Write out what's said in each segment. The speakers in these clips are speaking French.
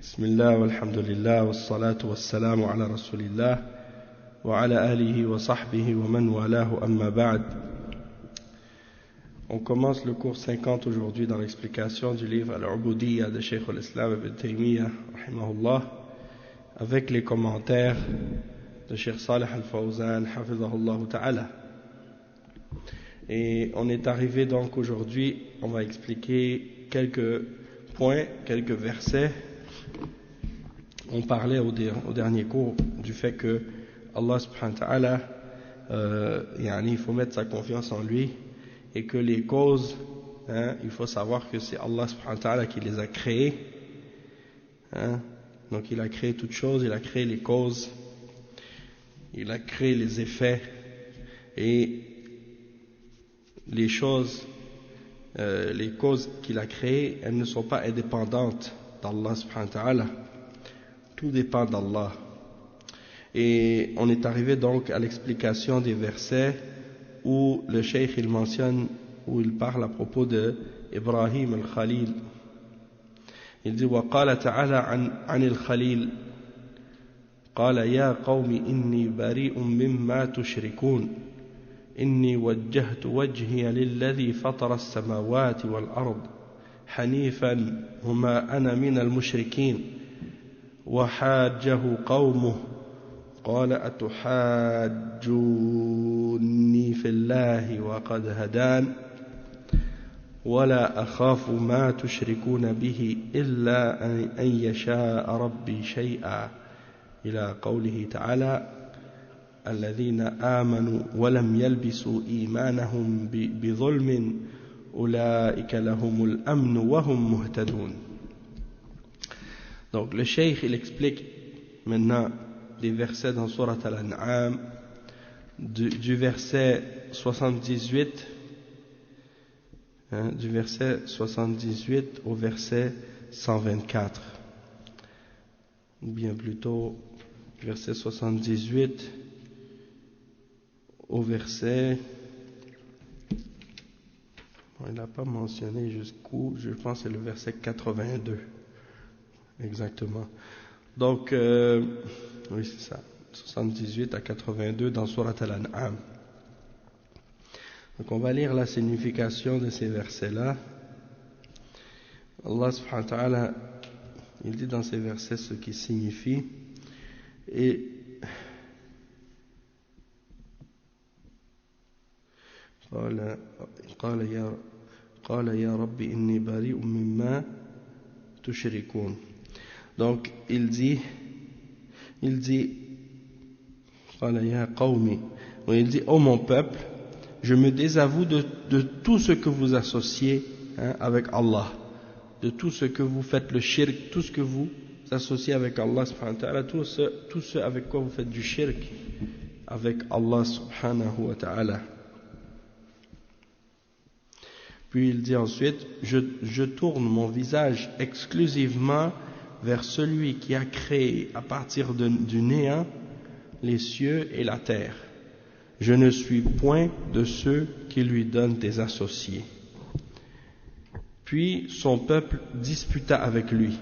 Bismillah, walhamdulillah, wassalatu wassalamu ala rasulillah, wa ala alihi wa sahbihi wa man walahu amma ba'd. On commence le cours 50 aujourd'hui dans l'explication du livre Al-Ubudiyya de Cheikh al-Islam Ibn Taymiyyah, rahimahullah, avec les commentaires de Cheikh Salih al-Fawzan, hafizahullah ta'ala. Et on est arrivé donc aujourd'hui, on va expliquer quelques points, quelques versets. On parlait au dernier cours du fait que Allah subhanahu wa ta'ala, il faut mettre sa confiance en lui et que les causes, il faut savoir que c'est Allah subhanahu wa ta'ala qui les a créées. Donc il a créé toutes choses, il a créé les causes, il a créé les effets et les choses, les causes qu'il a créées, elles ne sont pas indépendantes d'Allah subhanahu wa ta'ala. Tout dépend d'Allah. Et on est arrivé donc à l'explication des versets où le cheikh il mentionne, où il parle à propos de Ibrahim al-Khalil. Il dit وقال تعالى عن الخليل قال يا قوم إني بريء مما تشركون إني وجهت وجهي للذي فطر السماوات والأرض حنيفا وما أنا من المشركين وحاجه قومه قال أتحاجوني في الله وقد هدان ولا أخاف ما تشركون به إلا أن يشاء ربي شيئا إلى قوله تعالى الذين آمنوا ولم يلبسوا إيمانهم بظلم أولئك لهم الأمن وهم مهتدون. Donc le cheikh il explique maintenant des versets dans Surat Al-An'am du verset 78 du verset 78 au verset 124 ou bien plutôt verset 78 au verset, il n'a pas mentionné jusqu'où, je pense que c'est le verset 82 exactement. Donc oui c'est ça, 78 à 82 dans Surat Al-An'am. Donc on va lire la signification de ces versets là. Allah subhanahu wa ta'ala il dit dans ces versets ce qui signifie et قال يا رب إني بريء مما تشركون. Donc il dit قال يا قومي, il dit ô mon peuple, je me désavoue de tout ce que vous associez avec Allah, de tout ce que vous faites le shirk, tout ce que vous associez avec Allah subhanahu wa ta'ala, tout ce avec quoi vous faites du shirk avec Allah subhanahu wa ta'ala. Puis il dit ensuite, je tourne mon visage exclusivement vers celui qui a créé à partir du néant les cieux et la terre. Je ne suis point de ceux qui lui donnent des associés. Puis son peuple disputa avec lui.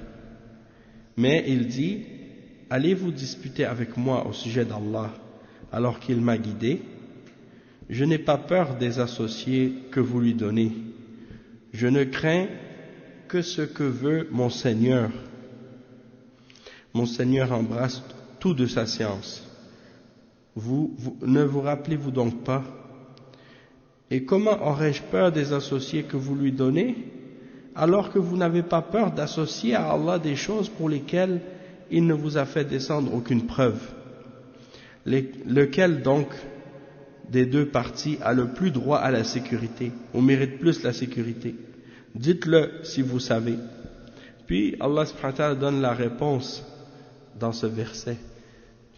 Mais il dit, allez-vous disputer avec moi au sujet d'Allah alors qu'il m'a guidé? Je n'ai pas peur des associés que vous lui donnez. Je ne crains que ce que veut mon Seigneur. Mon Seigneur embrasse tout de sa science. Ne vous rappelez-vous donc pas? Et comment aurais-je peur des associés que vous lui donnez, alors que vous n'avez pas peur d'associer à Allah des choses pour lesquelles il ne vous a fait descendre aucune preuve? Lequel donc des deux parties a le plus droit à la sécurité, ou mérite plus la sécurité? Dites-le si vous savez. Puis Allah subhanahu wa ta'ala donne la réponse dans ce verset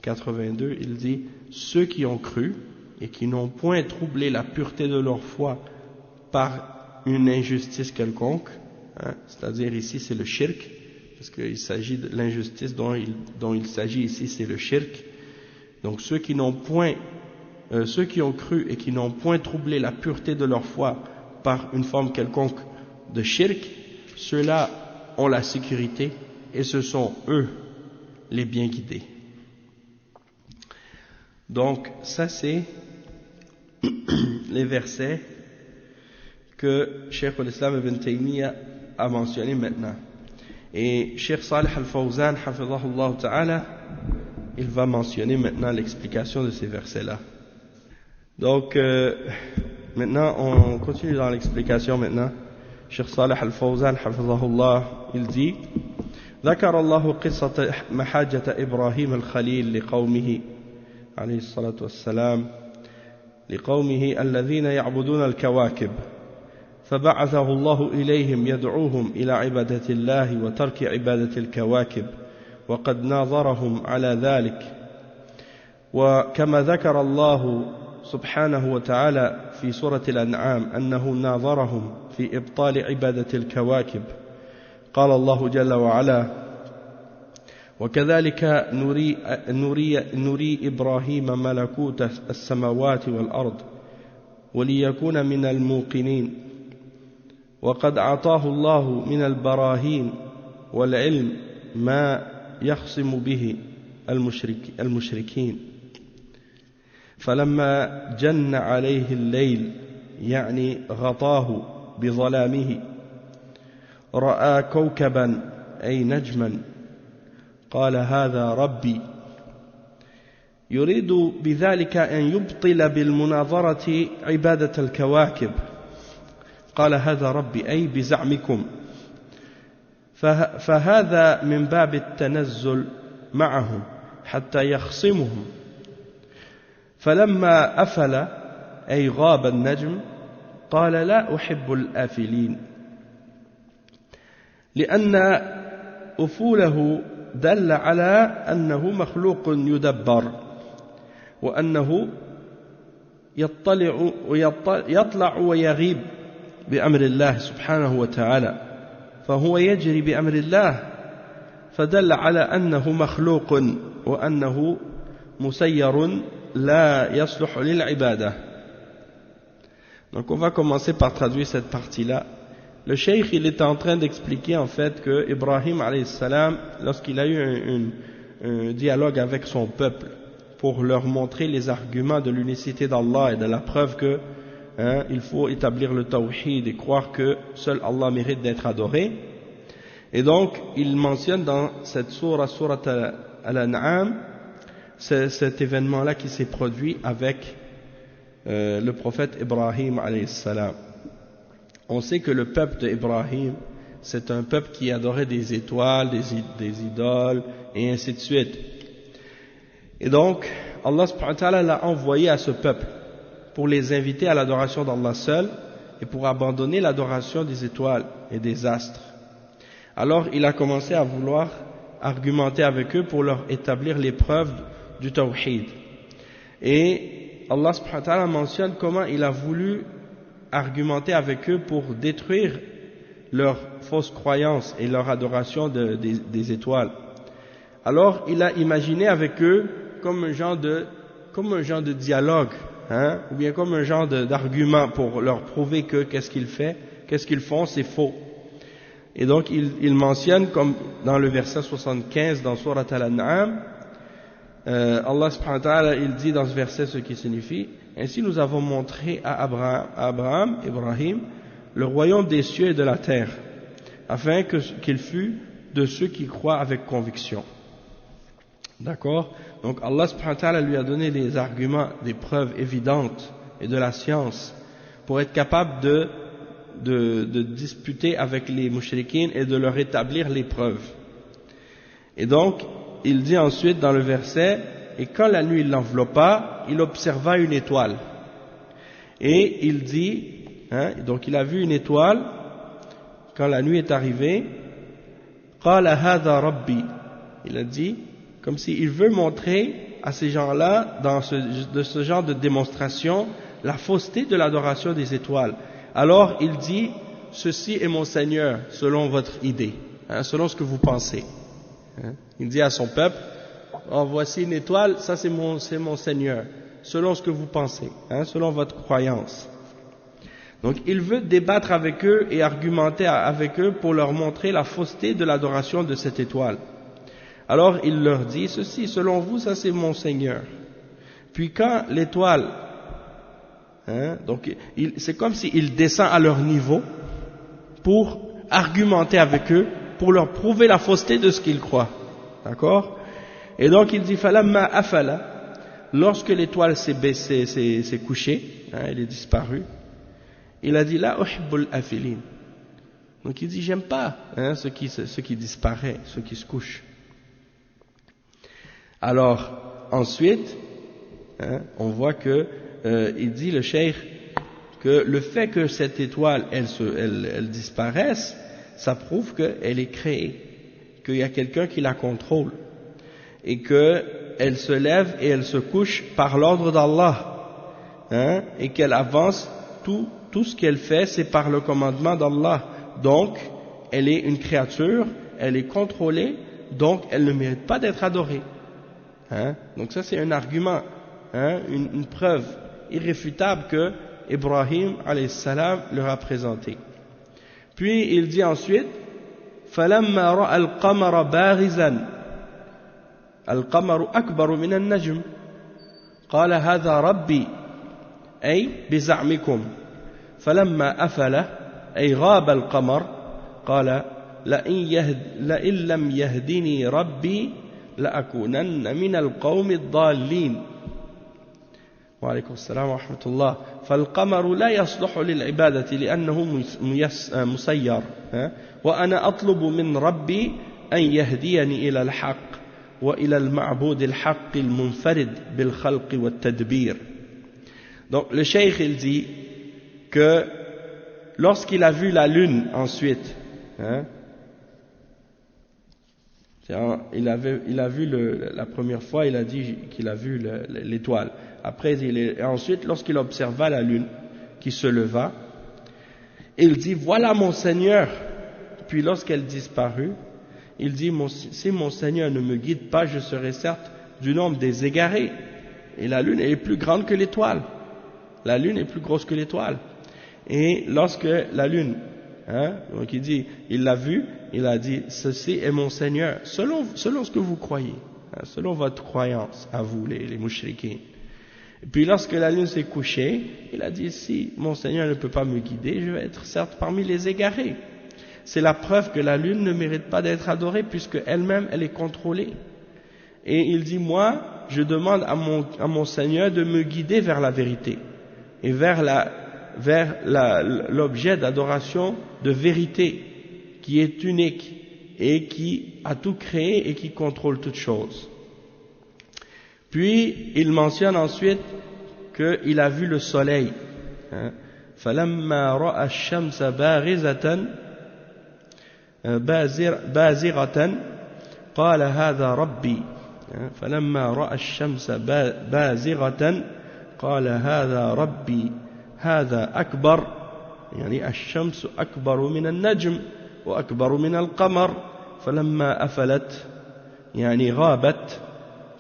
82, il dit, ceux qui ont cru et qui n'ont point troublé la pureté de leur foi par une injustice quelconque, c'est-à-dire ici c'est le shirk, parce qu'il s'agit de l'injustice dont il s'agit ici, c'est le shirk. Donc ceux qui ont cru et qui n'ont point troublé la pureté de leur foi par une forme quelconque de shirk, ceux-là ont la sécurité et ce sont eux les bien guidés. Donc ça c'est les versets que Cheikh al-Islam ibn Taymiyyah a mentionné maintenant. Et Cheikh Salih al-Fawzan, hafidhahullah ta'ala, il va mentionner maintenant l'explication de ces versets-là. Donc maintenant on continue dans l'explication maintenant. Cheikh Salih al-Fawzan, hafidhahullah, il dit: ذكر الله قصة محاجة إبراهيم الخليل لقومه عليه الصلاة والسلام لقومه الذين يعبدون الكواكب فبعثه الله إليهم يدعوهم إلى عبادة الله وترك عبادة الكواكب وقد ناظرهم على ذلك. وكما ذكر الله سبحانه وتعالى في سورة الأنعام أنه ناظرهم في إبطال عبادة الكواكب. قال الله جل وعلا: وكذلك نري إبراهيم ملكوت السماوات والأرض وليكون من الموقنين وقد أعطاه الله من البراهين والعلم ما يخصم به المشركين. فلما جن عليه الليل يعني غطاه بظلامه رأى كوكبا أي نجما قال: هذا ربي. يريد بذلك أن يبطل بالمناظرة عبادة الكواكب. قال: هذا ربي أي بزعمكم. فهذا من باب التنزل معهم حتى يخصمهم. فلما أفل أي غاب النجم قال: لا أحب الآفلين، لأن أفوله دل على أنه مخلوق يدبر وأنه يطلع ويغيب بأمر الله سبحانه وتعالى، فهو يجري بأمر الله، فدل على أنه مخلوق وأنه مسير لا يصلح للعبادة. Donc on va commencer par traduire cette partie-là. Le cheikh, il est en train d'expliquer en fait que Ibrahim alayhi salam, lorsqu'il a eu un dialogue avec son peuple pour leur montrer les arguments de l'unicité d'Allah et de la preuve que il faut établir le tawhid et croire que seul Allah mérite d'être adoré. Et donc il mentionne dans cette sourate Al-An'am cet événement-là qui s'est produit avec le prophète Ibrahim alayhi salam. On sait que le peuple d'Ibrahim, c'est un peuple qui adorait des étoiles, des idoles, et ainsi de suite. Et donc, Allah subhanahu wa ta'ala l'a envoyé à ce peuple pour les inviter à l'adoration d'Allah seul et pour abandonner l'adoration des étoiles et des astres. Alors, il a commencé à vouloir argumenter avec eux pour leur établir les preuves du tawhid. Et Allah subhanahu wa ta'ala mentionne comment il a voulu argumenter avec eux pour détruire leurs fausses croyances et leur adoration des étoiles. Alors il a imaginé avec eux comme un genre de dialogue, ou bien comme un genre d'argument pour leur prouver que qu'est-ce qu'ils font, c'est faux. Et donc il mentionne, comme dans le verset 75 dans Surat Al-An'am, Allah subhanahu wa ta'ala, il dit dans ce verset ce qui signifie: ainsi nous avons montré à Ibrahim, le royaume des cieux et de la terre, afin qu'il fût de ceux qui croient avec conviction. D'accord? Donc Allah subhanahu wa ta'ala lui a donné les arguments, des preuves évidentes et de la science pour être capable de disputer avec les mushrikines et de leur établir les preuves. Et donc, il dit ensuite dans le verset: et quand la nuit l'enveloppa, il observa une étoile. Et il dit, donc il a vu une étoile, quand la nuit est arrivée, قال هذا ربي. Il a dit, comme s'il veut montrer à ces gens-là, de ce genre de démonstration, la fausseté de l'adoration des étoiles. Alors il dit: ceci est mon Seigneur, selon votre idée, selon ce que vous pensez. Il dit à son peuple: voici une étoile, ça c'est mon Seigneur, selon ce que vous pensez, selon votre croyance. Donc il veut débattre avec eux et argumenter avec eux pour leur montrer la fausseté de l'adoration de cette étoile. Alors il leur dit ceci, selon vous, ça c'est mon Seigneur. Puis quand l'étoile, donc c'est comme s'il descend à leur niveau pour argumenter avec eux, pour leur prouver la fausseté de ce qu'ils croient. D'accord? Et donc il dit, falamma afala, lorsque l'étoile s'est baissée, s'est couchée, elle est disparue, il a dit, la uhibbul afilin. Donc il dit, j'aime pas ce qui disparaît, ce qui se couche. Alors, ensuite, on voit que, il dit le cheikh, que le fait que cette étoile, elle disparaisse, ça prouve qu'elle est créée, qu'il y a quelqu'un qui la contrôle, et qu'elle se lève et elle se couche par l'ordre d'Allah, et qu'elle avance, tout ce qu'elle fait, c'est par le commandement d'Allah. Donc, elle est une créature, elle est contrôlée, donc elle ne mérite pas d'être adorée. Donc ça c'est un argument, une preuve irréfutable que Ibrahim alayhi salam leur a présenté. Puis il dit ensuite, فَلَمَّا رَأَى الْقَمَرَ بَارِزًا الْقَمَرُ أَكْبَرُ مِنَ النَّجْمِ قال هذا ربي أي بزعمكم فلما أفل أي غاب القمر قال لئن لم يهدني ربي لأكونن من القوم الضالين. وعليكم السلام ورحمة الله. فالقمر لا يصلح للعبادة لأنه مسير وأنا أطلب من ربي أن يهديني إلى الحق وإلى المعبود الحق المنفرد بالخلق والتدبير. Donc le cheikh il dit que lorsqu'il a vu la lune ensuite, il a vu la première fois, il a dit qu'il a vu l'étoile. Après, ensuite, lorsqu'il observa la lune qui se leva, il dit, voilà mon Seigneur. Puis lorsqu'elle disparut, il dit, si mon Seigneur ne me guide pas, je serai certes du nombre des égarés. Et la lune est plus grande que l'étoile. La lune est plus grosse que l'étoile. Et lorsque la lune, donc il dit, il l'a vu, il a dit, ceci est mon Seigneur, selon ce que vous croyez, selon votre croyance, à vous les mouchriquins. Et puis lorsque la lune s'est couchée, il a dit, si mon Seigneur ne peut pas me guider, je vais être certes parmi les égarés. C'est la preuve que la lune ne mérite pas d'être adorée, puisque elle-même, elle est contrôlée. Et il dit, moi, je demande à mon Seigneur de me guider vers la vérité, et vers l'objet d'adoration de vérité, qui est unique, et qui a tout créé, et qui contrôle toutes choses. Puis, il mentionne ensuite qu'il a vu le soleil. فَلَمَّا رَأَى الشَّمْسَ بَازِغَةً قَالَ هَذَا رَبِّي فَلَمَّا رَأَى الشَّمْسَ بَازِغَةً قَالَ هَذَا رَبِّي هَذَا أكبر يعني الشمس أكبر من النجم وأكبر من القمر فلما أفلت يعني غابت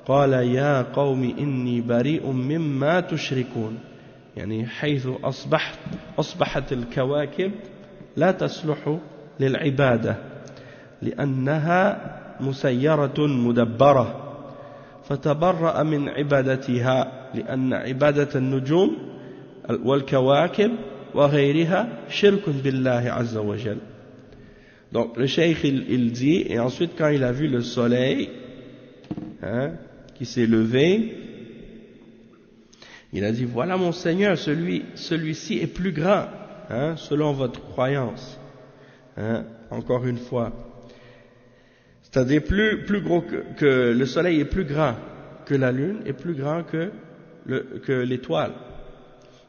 قال يا قوم إني بريء مما تشركون يعني حيث أصبحت الكواكب لا تصلح للعبادة لأنها مسيرة مدبرة فتبرأ من عبادتها لأن عبادة النجوم والكواكب وغيرها شرك بالله عز وجل. Donc le cheikh il dit, et ensuite quand il a vu le soleil qui s'est levé, il a dit, voilà mon Seigneur, celui-ci est plus grand, selon votre croyance. Encore une fois, c'est-à-dire plus gros que le soleil est plus grand que la lune, est plus grand que l'étoile.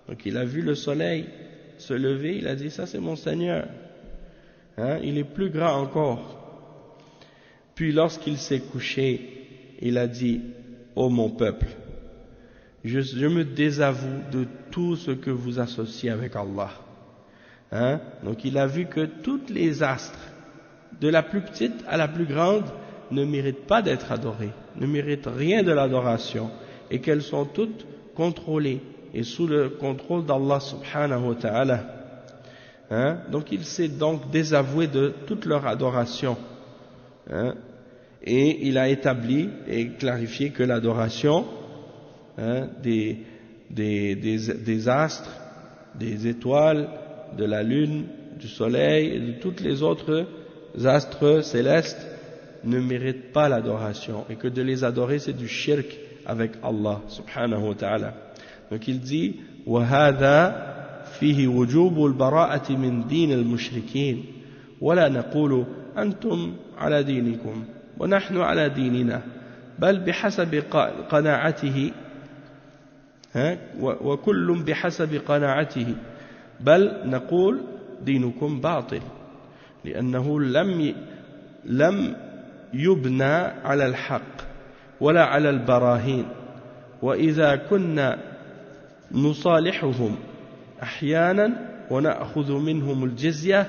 Donc il a vu le soleil se lever, il a dit, ça c'est mon Seigneur, il est plus grand encore. Puis lorsqu'il s'est couché, il a dit, ô mon peuple, je me désavoue de tout ce que vous associez avec Allah. Donc il a vu que toutes les astres, de la plus petite à la plus grande, ne méritent pas d'être adorées, ne méritent rien de l'adoration, et qu'elles sont toutes contrôlées et sous le contrôle d'Allah subhanahu wa ta'ala. Hein? Donc il s'est donc désavoué de toute leur adoration. Hein? Et il a établi et clarifié que l'adoration, hein, des astres, des étoiles, de la lune, du soleil et de tous les autres astres célestes ne méritent pas l'adoration, et que de les adorer c'est du shirk avec Allah subhanahu wa ta'ala. Donc il dit وَهَذَا فِيهِ وُجُوبُ الْبَرَاءَةِ مِنْ دِينِ الْمُشْرِكِينَ وَلَا نَقُولُ أَنْتُمْ على دينكم ونحن على ديننا بل بحسب قناعته وكل بحسب قناعته بل نقول دينكم باطل لأنه لم يبنى على الحق ولا على البراهين وإذا كنا نصالحهم أحيانا ونأخذ منهم الجزية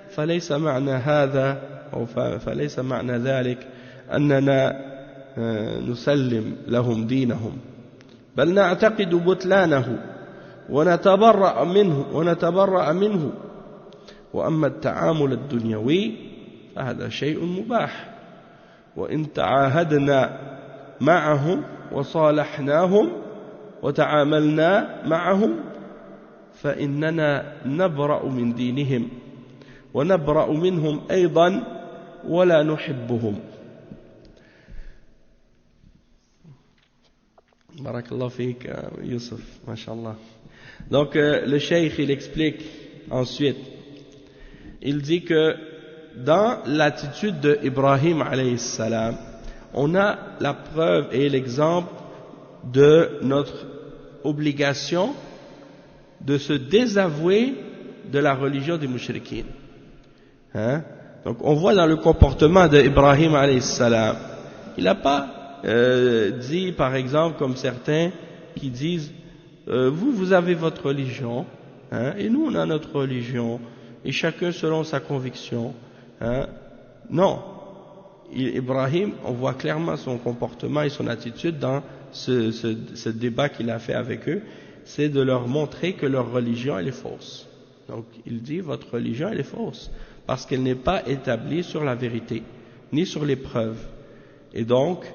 فليس معنى ذلك أننا نسلم لهم دينهم بل نعتقد بطلانه ونتبرأ منه وأما التعامل الدنيوي فهذا شيء مباح وإن تعاهدنا معهم وصالحناهم وتعاملنا معهم فإننا نبرأ من دينهم ونبرأ منهم أيضا ولا نحبهم. Barakallahu fik, Youssef, mashallah. Donc le cheikh il explique ensuite, il dit que dans l'attitude d'Ibrahim alayhi salam, on a la preuve et l'exemple de notre obligation de se désavouer de la religion des mouchriquines. Hein? Donc on voit dans le comportement d'Ibrahim alayhi salam, il n'a pas dit par exemple comme certains qui disent vous avez votre religion, hein, et nous on a notre religion et chacun selon sa conviction, hein. Non, Ibrahim, on voit clairement son comportement et son attitude dans ce débat qu'il a fait avec eux, c'est de leur montrer que leur religion elle est fausse. Donc il dit votre religion elle est fausse parce qu'elle n'est pas établie sur la vérité ni sur les preuves, et donc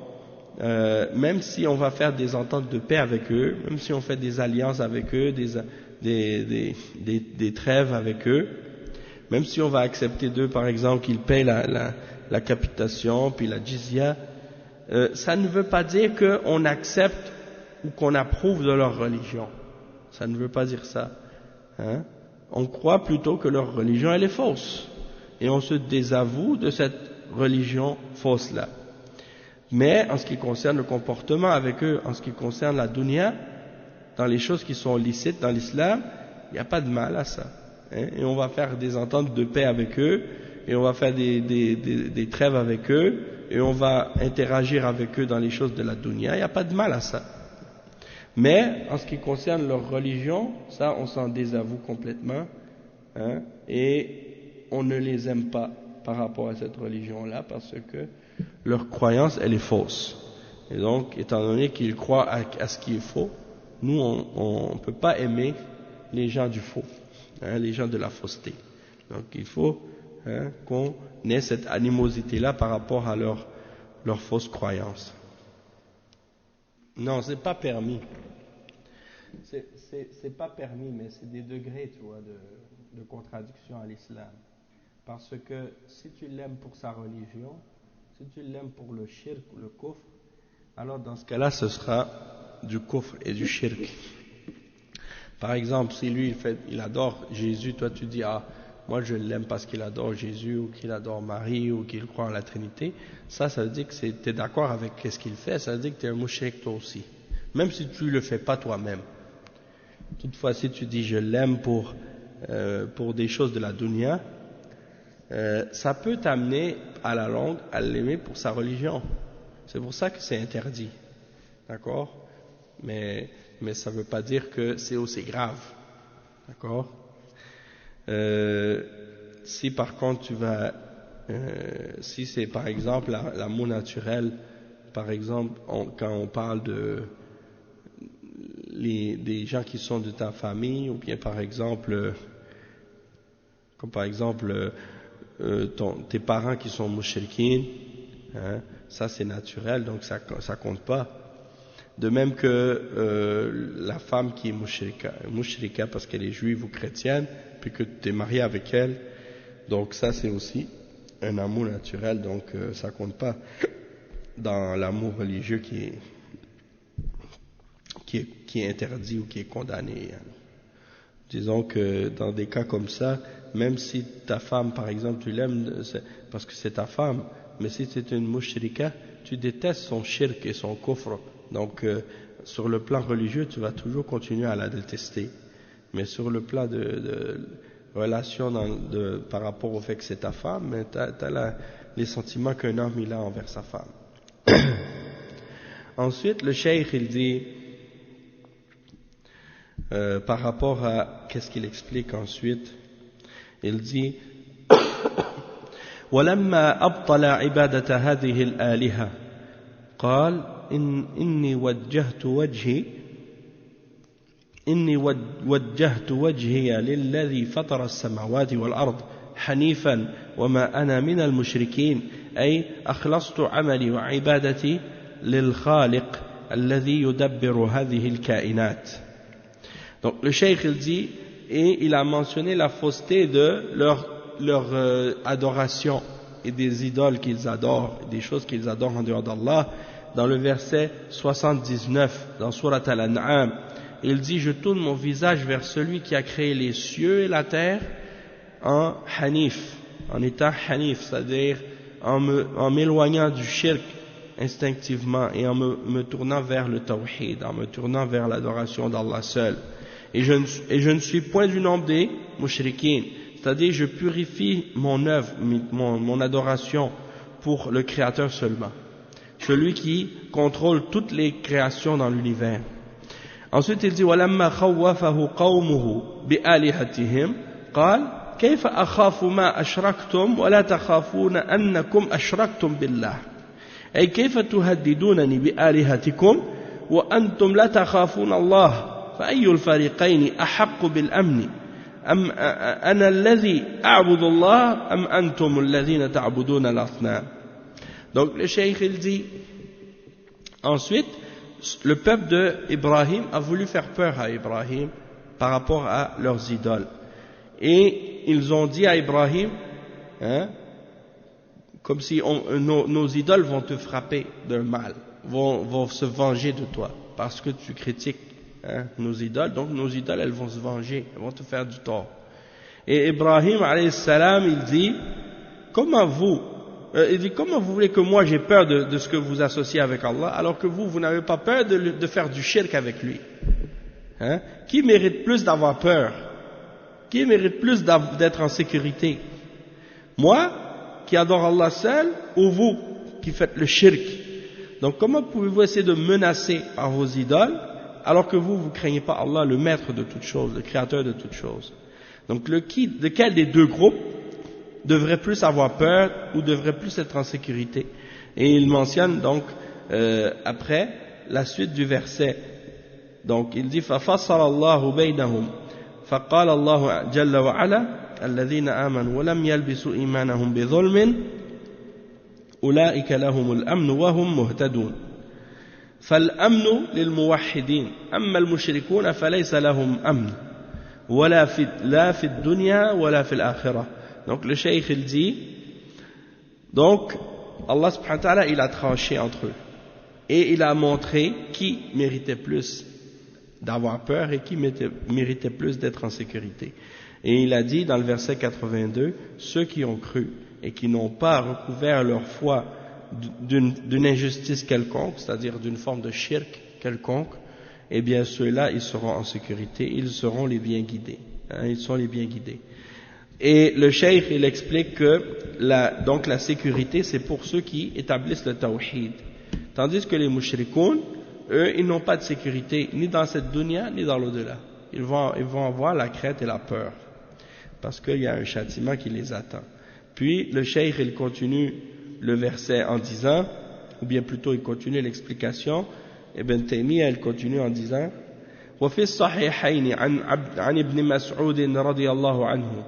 même si on va faire des ententes de paix avec eux, même si on fait des alliances avec eux, des trêves avec eux, même si on va accepter d'eux par exemple qu'ils payent la capitation puis la jizya, ça ne veut pas dire qu'on accepte ou qu'on approuve de leur religion. Ça ne veut pas dire ça, hein? On croit plutôt que leur religion elle est fausse et on se désavoue de cette religion fausse là. Mais en ce qui concerne le comportement avec eux, en ce qui concerne la dunya, dans les choses qui sont licites dans l'islam, il n'y a pas de mal à ça, hein? Et on va faire des ententes de paix avec eux, et on va faire des trêves avec eux, et on va interagir avec eux dans les choses de la dunya, il n'y a pas de mal à ça. Mais en ce qui concerne leur religion, ça on s'en désavoue complètement, hein? Et on ne les aime pas par rapport à cette religion-là, parce que leur croyance elle est fausse. Et donc étant donné qu'ils croient à ce qui est faux, nous on ne peut pas aimer les gens du faux, hein, les gens de la fausseté. Donc il faut, hein, qu'on ait cette animosité-là par rapport à leur fausse croyance. Non, c'est pas permis. C'est pas permis, mais c'est des degrés, tu vois, de contradiction à l'islam. Parce que si tu l'aimes pour sa religion, si tu l'aimes pour le shirk ou le kufr, alors dans ce cas-là, ce sera du kufr et du shirk. Par exemple, si lui il adore Jésus, toi tu dis moi je l'aime parce qu'il adore Jésus ou qu'il adore Marie ou qu'il croit en la Trinité, ça veut dire que tu es d'accord avec ce qu'il fait, ça veut dire que tu es un mouchrik toi aussi, même si tu le fais pas toi-même. Toutefois, si tu dis je l'aime pour des choses de la dunya, ça peut t'amener à la longue à l'aimer pour sa religion. C'est pour ça que c'est interdit, d'accord? Mais ça ne veut pas dire que c'est aussi grave, d'accord? Si par contre si c'est par exemple l'amour naturel, par exemple quand on parle des gens qui sont de ta famille, ou bien par exemple Comme par exemple tes parents qui sont mushrikines, hein, ça c'est naturel, donc ça compte pas. De même que la femme qui est mushrika parce qu'elle est juive ou chrétienne, puis que tu es marié avec elle, donc ça c'est aussi un amour naturel, donc ça compte pas dans l'amour religieux qui est interdit ou qui est condamné. Disons que dans des cas comme ça, même si ta femme, par exemple, tu l'aimes parce que c'est ta femme, mais si c'est une mushrika, tu détestes son shirk et son kufr. Donc, sur le plan religieux, tu vas toujours continuer à la détester. Mais sur le plan de relation par rapport au fait que c'est ta femme, tu as les sentiments qu'un homme il a envers sa femme. Ensuite, le cheikh, il dit, par rapport à, qu'est-ce qu'il explique ensuite? Il dit, وَلَمَّا أَبْطَلَ عِبَادَةَ هَذِهِ الْآلِهَةِ قال إني وجهت وجهي للذي فطر السماوات والأرض حنيفا وما أنا من المشركين أي أخلصت عملي وعبادتي للخالق الذي يدبر هذه الكائنات. Donc le cheikh il dit, et il a mentionné la fausseté de leur adoration et des idoles qu'ils adorent, des choses qu'ils adorent en dehors d'Allah. Dans le verset 79, dans Surat Al-An'am, il dit, je tourne mon visage vers celui qui a créé les cieux et la terre en hanif, en étant hanif, c'est-à-dire en m'éloignant du shirk instinctivement et en me tournant vers le tawhid, en me tournant vers l'adoration d'Allah seul. Et je ne suis point du nombre des mushrikines, c'est-à-dire je purifie mon œuvre, mon adoration pour le Créateur seulement, celui qui contrôle toutes les créations dans l'univers. Ensuite il dit وَلَمَّا خَوَّفَهُ قَوْمُهُ بِآلِهَتِهِمْ قال كيف أخاف ما أشركتم ولا تخافون أنكم أشركتم بالله أي كيف تهددونني بآلهتكم وأنتم لا تخافون الله فأي الفريقين أحق بالأمن أم أنا الذي أعبد الله أم أنتم الذين تعبدون الأصنام. Donc le cheikh il dit ensuite le peuple d'Ibrahim a voulu faire peur à Ibrahim par rapport à leurs idoles et ils ont dit à Ibrahim hein, comme si nos idoles vont te frapper d'un mal, vont se venger de toi parce que tu critiques nos idoles, donc nos idoles elles vont se venger, elles vont te faire du tort. Et Ibrahim alayhi salam il dit comment vous voulez que moi j'ai peur de ce que vous associez avec Allah alors que vous n'avez pas peur de faire du shirk avec lui, hein? Qui mérite plus d'avoir peur? Qui mérite plus d'être en sécurité? Moi qui adore Allah seul ou vous qui faites le shirk? Donc comment pouvez-vous essayer de menacer par vos idoles alors que vous craignez pas Allah, le maître de toutes choses, le créateur de toutes choses? Donc lequel des deux groupes devrait plus avoir peur ou devrait plus être en sécurité? Et il mentionne donc après la suite du verset. Donc il dit فَفَصَلَ اللَّهُ بَيْنَهُمْ فَقَالَ اللَّهُ جَلَّ وَعَلَى الَّذِينَ آمَنُوا وَلَمْ يَلْبِسُوا إِيمَانَهُمْ بِظُلْمٍ أُولَئِكَ لَهُمُ الْأَمْنُ وَهُمْ مُهْتَدُونَ. فالأمن للموحدين أما المشركون فليس لهم أمن لا في الدنيا ولا في الآخرة. Donc le cheikh il dit donc Allah subhanahu wa ta'ala il a tranché entre eux et il a montré qui méritait plus d'avoir peur et qui méritait plus d'être en sécurité. Et il a dit dans le verset 82 ceux qui ont cru et qui n'ont pas recouvert leur foi d'une injustice quelconque, c'est-à-dire d'une forme de shirk quelconque, eh bien ceux-là ils seront en sécurité, ils seront les bien guidés, hein, ils sont les bien guidés. Et le cheikh il explique que donc la sécurité c'est pour ceux qui établissent le tawhid, tandis que les mushrikoun eux ils n'ont pas de sécurité ni dans cette dunya ni dans l'au-delà, ils vont avoir la crainte et la peur parce qu'il y a un châtiment qui les attend. Puis le cheikh il continue le verset en disant, ou bien plutôt il continue l'explication. Ibn Taymiyyah il continue en disant وفي الصحيحين عن ابن مسعود رضي الله عنه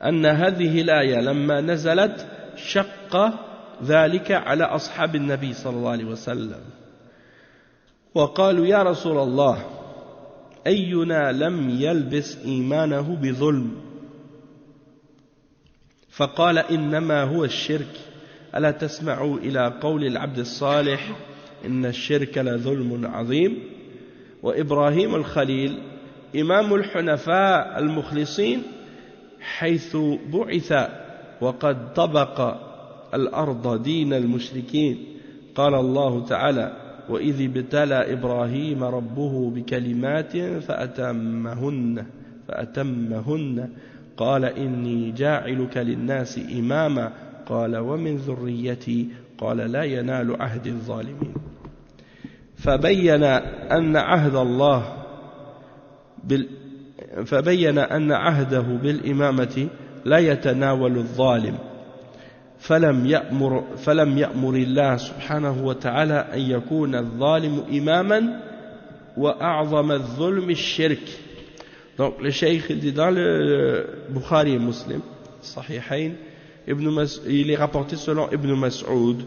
أن هذه الآية لما نزلت شق ذلك على أصحاب النبي صلى الله عليه وسلم وقالوا يا رسول الله أينا لم يلبس إيمانه بظلم فقال إنما هو الشرك ألا تسمعوا إلى قول العبد الصالح إن الشرك لظلم عظيم وإبراهيم الخليل إمام الحنفاء المخلصين حيث بعث وقد طبق الأرض دين المشركين قال الله تعالى وإذ ابتلى إبراهيم ربه بكلمات فأتمهن قال إني جاعلك للناس إماما قال ومن ذريتي قال لا ينال عهد الظالمين فبين أن عهده بالإمامة لا يتناول الظالم فلم يأمر الله سبحانه وتعالى أن يكون الظالم إماما وأعظم الظلم الشرك. Donc le cheikh dit dans le Bukhari et Muslim Sahihain, il est rapporté selon Ibn Mas'ud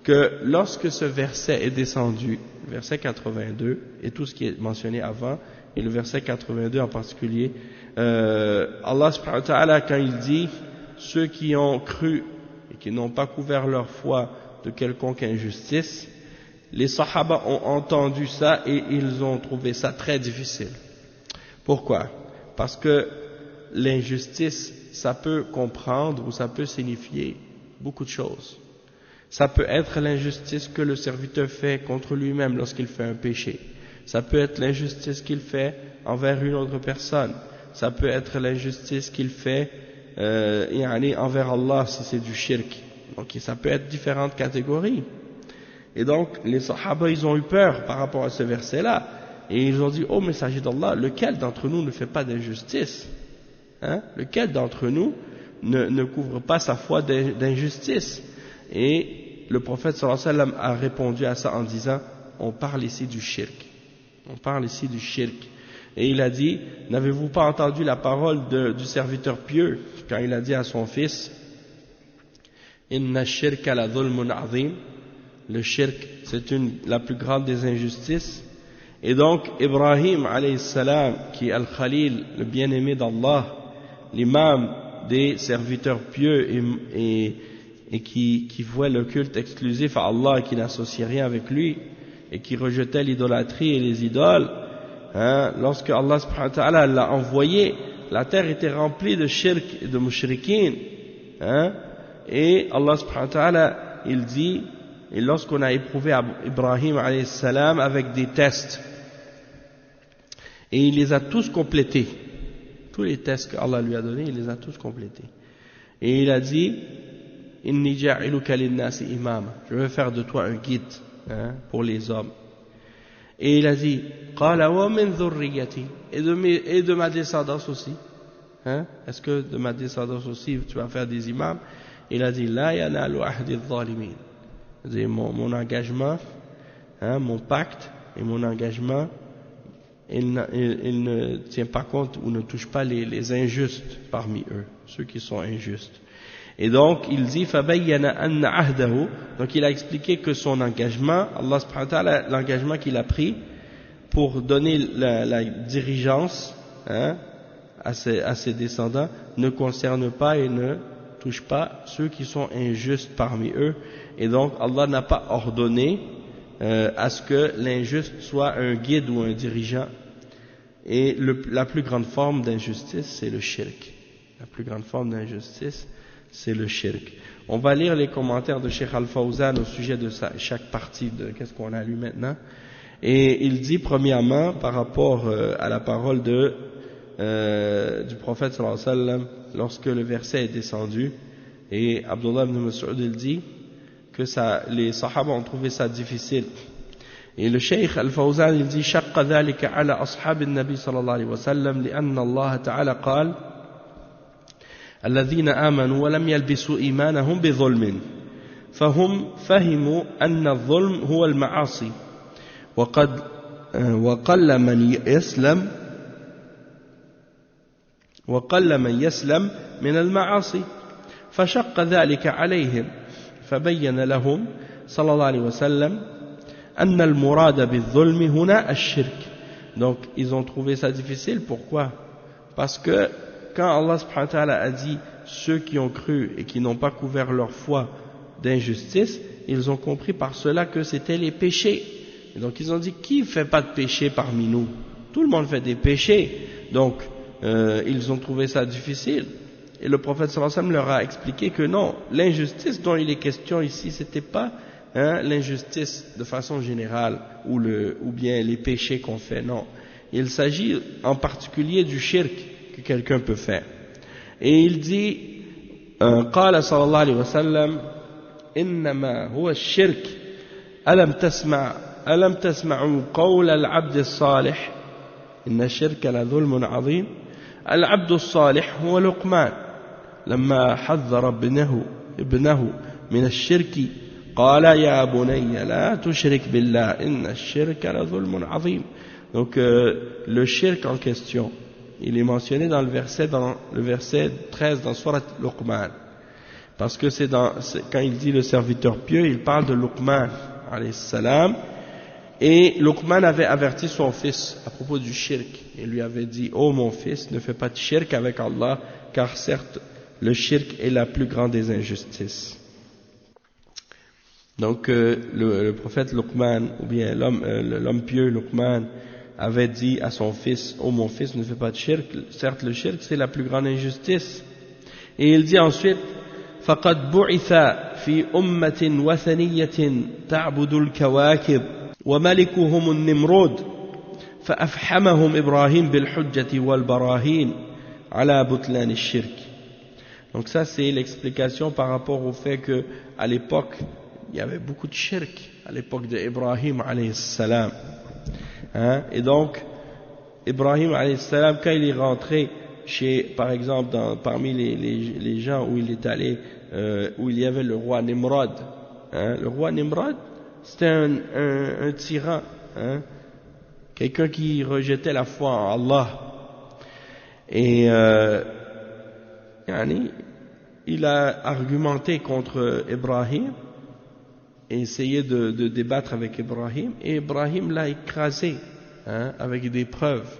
que lorsque ce verset est descendu, verset 82 et tout ce qui est mentionné avant et le verset 82 en particulier, Allah subhanahu wa ta'ala quand il dit ceux qui ont cru et qui n'ont pas couvert leur foi de quelconque injustice, les Sahaba ont entendu ça et ils ont trouvé ça très difficile. Pourquoi? Parce que l'injustice, ça peut comprendre ou ça peut signifier beaucoup de choses. Ça peut être l'injustice que le serviteur fait contre lui-même lorsqu'il fait un péché. Ça peut être l'injustice qu'il fait envers une autre personne. Ça peut être l'injustice qu'il fait envers Allah si c'est du shirk. Donc ça peut être différentes catégories. Et donc les Sahaba ils ont eu peur par rapport à ce verset-là. Et ils ont dit, ô messager d'Allah, lequel d'entre nous ne fait pas d'injustice? Lequel d'entre nous ne couvre pas sa foi d'injustice? Et le prophète sallallahu alayhi wa sallam a répondu à ça en disant, on parle ici du shirk. On parle ici du shirk. Et il a dit, n'avez-vous pas entendu la parole du serviteur pieux quand il a dit à son fils, Inna shirka la dhulmun azim. Le shirk, c'est la plus grande des injustices. Et donc, Ibrahim, alayhi salam, qui est Al-Khalil, le bien-aimé d'Allah, l'imam des serviteurs pieux et qui vouait le culte exclusif à Allah et qui n'associe rien avec lui, et qui rejetait l'idolâtrie et les idoles, lorsque Allah subhanahu wa ta'ala l'a envoyé, la terre était remplie de shirk et de mushrikin, et Allah subhanahu wa ta'ala, il dit, et lorsqu'on a éprouvé Ibrahim alayhi salam avec des tests, et il les a tous complétés. Tous les tests que Allah lui a donnés, il les a tous complétés. Et il a dit, Inni ja'iluka linnasi imama. Je vais faire de toi un guide pour les hommes. Et il a dit, Qala wa min dhurriyati. Et de ma descendance aussi. Est-ce que de ma descendance aussi tu vas faire des imams? Il a dit, La yanalu ahdi adh-dhalimin. C'est mon engagement, mon pacte et mon engagement, il ne tient pas compte ou ne touche pas les injustes parmi eux, ceux qui sont injustes. Et donc il dit فَبَيَّنَ أَنَّ عَهْدَهُ. Donc il a expliqué que son engagement, Allah subhanahu wa ta'ala, l'engagement qu'il a pris pour donner la dirigeance à ses descendants ne concerne pas et ne touche pas ceux qui sont injustes parmi eux. Et donc Allah n'a pas ordonné à ce que l'injuste soit un guide ou un dirigeant. Et la plus grande forme d'injustice, c'est le shirk. La plus grande forme d'injustice, c'est le shirk. On va lire les commentaires de Cheikh Al-Fawzan au sujet de chaque partie de qu'est-ce qu'on a lu maintenant. Et il dit premièrement par rapport à la parole du prophète sallallahu alayhi wa sallam lorsque le verset est descendu, et Abdullah ibn Mas'ud il dit que les Sahaba ont trouvé ça difficile. Et le Cheikh Al-Fawzan il dit شق ذلك على أصحاب النبي صلى الله عليه وسلم لأن الله تعالى قال الذين آمنوا ولم يلبسوا إيمانهم بظلم فهم فهموا أن الظلم هو المعاصي وقل من يسلم من المعاصي فشق ذلك عليهم فبين لهم صلى الله عليه وسلم أن المراد بالظلم هنا الشرك. Donc ils ont trouvé ça difficile. Pourquoi? Parce que quand Allah subhanahu wa ta'ala a dit ceux qui ont cru et qui n'ont pas couvert leur foi d'injustice, ils ont compris par cela que c'était les péchés. Et donc ils ont dit qui ne fait pas de péché parmi nous? Tout le monde fait des péchés. Donc ils ont trouvé ça difficile. Et le prophète sallallahu alayhi wa sallam leur a expliqué que non, l'injustice dont il est question ici, c'était pas l'injustice de façon générale ou bien les péchés qu'on fait, non. Il s'agit en particulier du shirk que quelqu'un peut faire. Et il dit قال صلى الله عليه وسلم إنما هو الشرك ألم تسمعوا قول العبد الصالح إن الشرك لظلم عظيم. العبد الصالح هو لقمان لما حذر ابنه من الشرك قال يا بني لا تشرك بالله إن الشرك لظلم عظيم. Donc le shirk en question, il est mentionné dans le verset 13 dans Surat Luqman, parce que quand il dit le serviteur pieux, il parle de Luqman alayhi salam, et Luqman avait averti son fils à propos du shirk. Il lui avait dit: oh mon fils, ne fais pas de shirk avec Allah, car certes le shirk est la plus grande des injustices. Donc le prophète Luqman, ou bien l'homme pieux Luqman, avait dit à son fils: oh mon fils, ne fais pas de shirk, certes le shirk c'est la plus grande injustice. Et il dit ensuite: فقد بعث في أمة وثنية تعبد الكواكب وملكهم النمرود فأفحمهم إبراهيم بالحجة والبراهين على بطلان الشرك. Donc ça c'est l'explication par rapport au fait que à l'époque il y avait beaucoup de shirk à l'époque d'Ibrahim alayhi salam. Et donc Ibrahim alayhi salam, quand il est rentré par exemple parmi les gens où il est allé, où il y avait le roi Nimrod, le roi Nimrod c'était un tyran, quelqu'un qui rejetait la foi en Allah, et il a argumenté contre Ibrahim et essayé de débattre avec Ibrahim, et Ibrahim l'a écrasé avec des preuves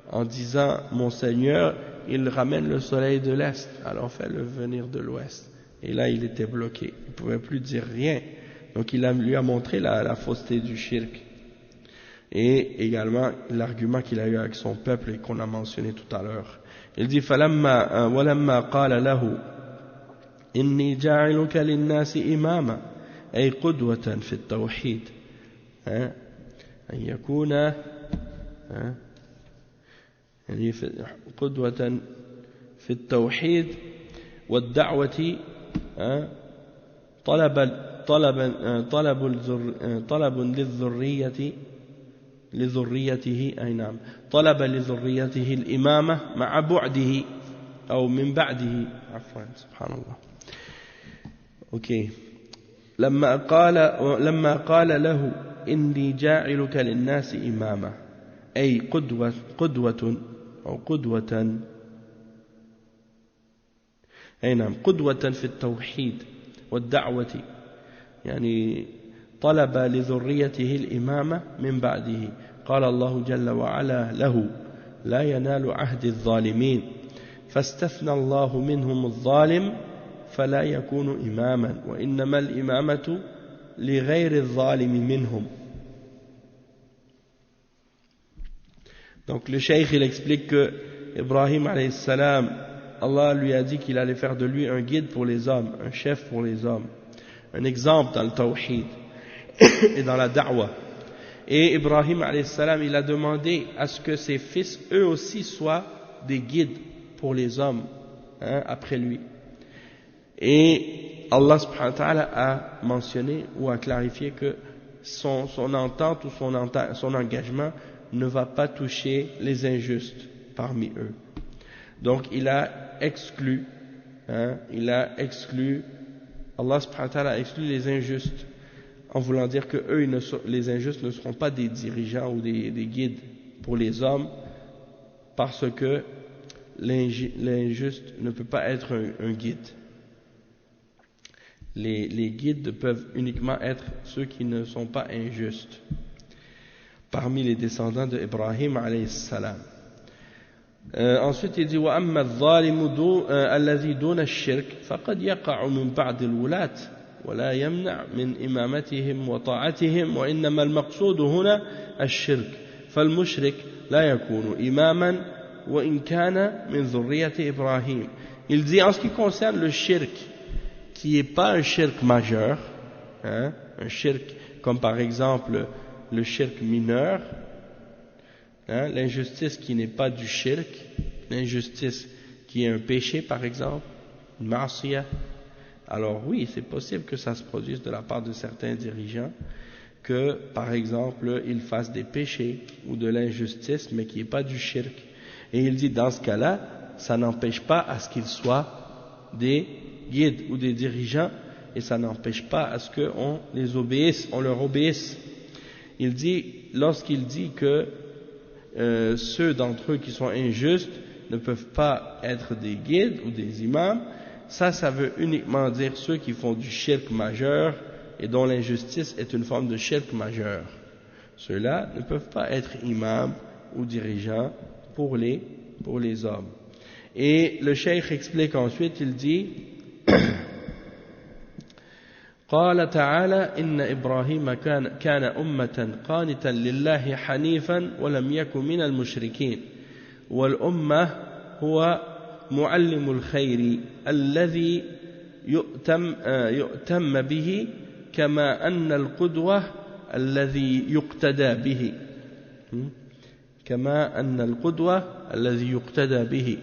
en disant: mon Seigneur, il ramène le soleil de l'Est, alors fais-le venir de l'Ouest. Et là il était bloqué, il ne pouvait plus dire rien. Donc il lui a montré la fausseté du shirk, et également l'argument qu'il a eu avec son peuple et qu'on a mentionné tout à l'heure. Il dit: وَلَمَّا قَالَ لَهُ إِنِّي جَاعِلُكَ لِلنَّاسِ إِمَامًا أي قدوة في التوحيد أن يكون يعني قدوة في التوحيد والدعوة طلب لذريته أي نعم طلب لذريته الإمامة مع بعده أو من بعده عفوا سبحان الله أوكي لما قال له إني جاعلك للناس إماما أي قدوة أو قدوة أي نعم قدوة في التوحيد والدعوة يعني طلب لذريته الإمامة من بعده. قال الله جل وعلا له: لا ينال عهد الظالمين فاستثنى الله منهم الظالم فلا يكون إماما وإنما الإمامة لغير الظالم منهم. Donc le cheikh il explique que Ibrahim alayhi salam, Allah lui a dit qu'il allait faire de lui un guide pour les hommes, un chef pour les hommes, un exemple dans le tawhid et dans la da'wah. Et Ibrahim alayhi salam, il a demandé à ce que ses fils eux aussi soient des guides pour les hommes après lui. Et Allah subhanahu wa ta'ala a mentionné ou a clarifié que son entente ou son engagement ne va pas toucher les injustes parmi eux. Donc il a exclu, Allah subhanahu wa ta'ala a exclu les injustes, en voulant dire que les injustes ne seront pas des dirigeants ou des guides pour les hommes, parce que l'injuste ne peut pas être un guide. Les guides peuvent uniquement être ceux qui ne sont pas injustes, parmi les descendants d'Ibrahim alayhi salam. Ensuite il dit وأما الظالم الذي دون الشرك فقد يقع من بعض الولاة ولا يمنع من إمامتهم وطاعتهم وإنما المقصود هنا الشرك فالمشرك لا يكون إماما وإن كان من ذرية إبراهيم. Il dit en ce qui concerne le shirk qui n'est pas un shirk majeur, hein, un shirk comme par exemple le shirk mineur, hein, l'injustice qui n'est pas du shirk, l'injustice qui est un péché par exemple, une ma'siyah, alors oui, c'est possible que ça se produise de la part de certains dirigeants, que par exemple ils fassent des péchés ou de l'injustice mais qui n'est pas du shirk. Et il dit dans ce cas-là, ça n'empêche pas à ce qu'ils soient des guides ou des dirigeants, et ça n'empêche pas à ce qu'on les obéisse, on leur obéisse. Il dit, lorsqu'il dit que ceux d'entre eux qui sont injustes ne peuvent pas être des guides ou des imams, ça veut uniquement dire ceux qui font du shirk majeur et dont l'injustice est une forme de shirk majeur. Ceux-là ne peuvent pas être imams ou dirigeants pour les hommes. Et le cheikh explique ensuite, il dit قال تعالى إن إبراهيم كان أمة قانتا لله حنيفا ولم يكن من المشركين والأمة هو معلم الخير الذي يؤتم به كما أن القدوة الذي يقتدى به كما أن القدوة الذي يقتدى به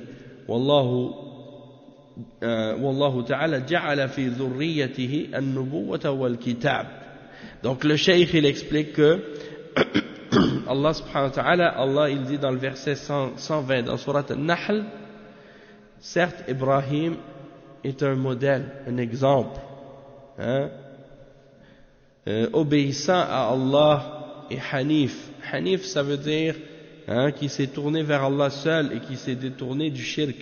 والله تعالى جعل في ذريته النبوة والكتاب. Donc le cheikh il explique que Allah subhanahu wa ta'ala, Allah il dit dans le verset 120 dans surat An-Nahl, certes Ibrahim est un modèle, un exemple, hein, obéissant à Allah, et Hanif. Hanif ça veut dire hein, qui s'est tourné vers Allah seul et qui s'est détourné du shirk.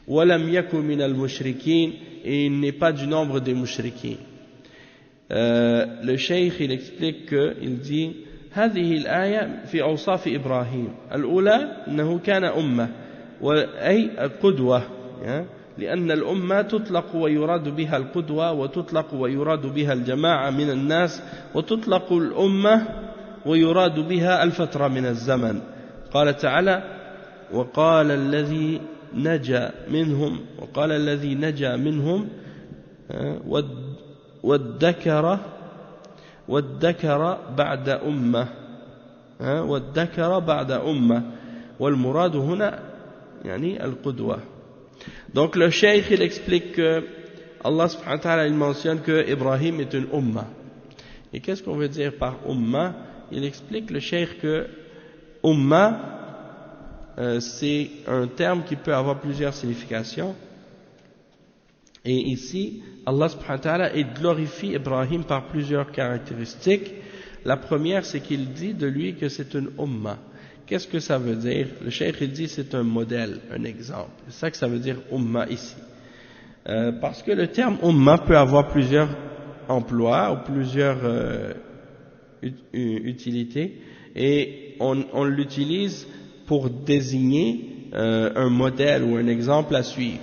Walam yakun min al-mushrikin, et il n'est pas du nombre des mushrikin. Le cheikh il explique que il dit هذه الآية في أوصاف إبراهيم الأولى أنه كان أمة أي قدوة لأن الأمة تطلق ويراد بها القدوة وتطلق ويراد بها الجماعة من الناس وتطلق الأمة ويراد بها الفترة من الزمن. قال تعالى وقال الذي نجا منهم والذكر بعد أمة والمراد هنا يعني القدوة. Donc le cheikh il explique que Allah subhanahu wa ta'ala il mentionne que Ibrahim est une umma. Et qu'est-ce qu'on veut dire par umma? Il explique le cheikh que umma c'est un terme qui peut avoir plusieurs significations. Et ici, Allah subhanahu wa ta'ala il glorifie Ibrahim par plusieurs caractéristiques. La première, c'est qu'il dit de lui que c'est une umma. Qu'est-ce que ça veut dire? Le cheikh il dit c'est un modèle, un exemple. C'est ça que ça veut dire umma ici. Parce que le terme umma peut avoir plusieurs emplois ou plusieurs utilités. Et on l'utilise pour désigner un modèle ou un exemple à suivre.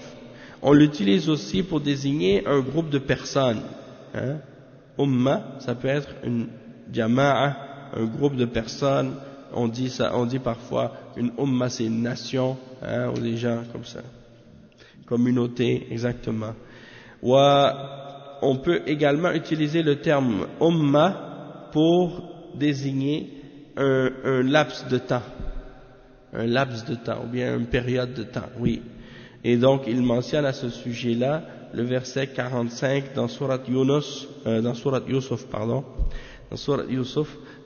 On l'utilise aussi pour désigner un groupe de personnes. Hein? Umma, ça peut être une jama'a, un groupe de personnes. On dit parfois une umma c'est une nation, hein, ou des gens comme ça. Communauté, exactement. Ou on peut également utiliser le terme umma pour désigner un laps de temps. Un laps de temps, ou bien une période de temps, oui. Et donc, il mentionne à ce sujet-là le verset 45 dans Surat Yusuf, dans Surat Yusuf,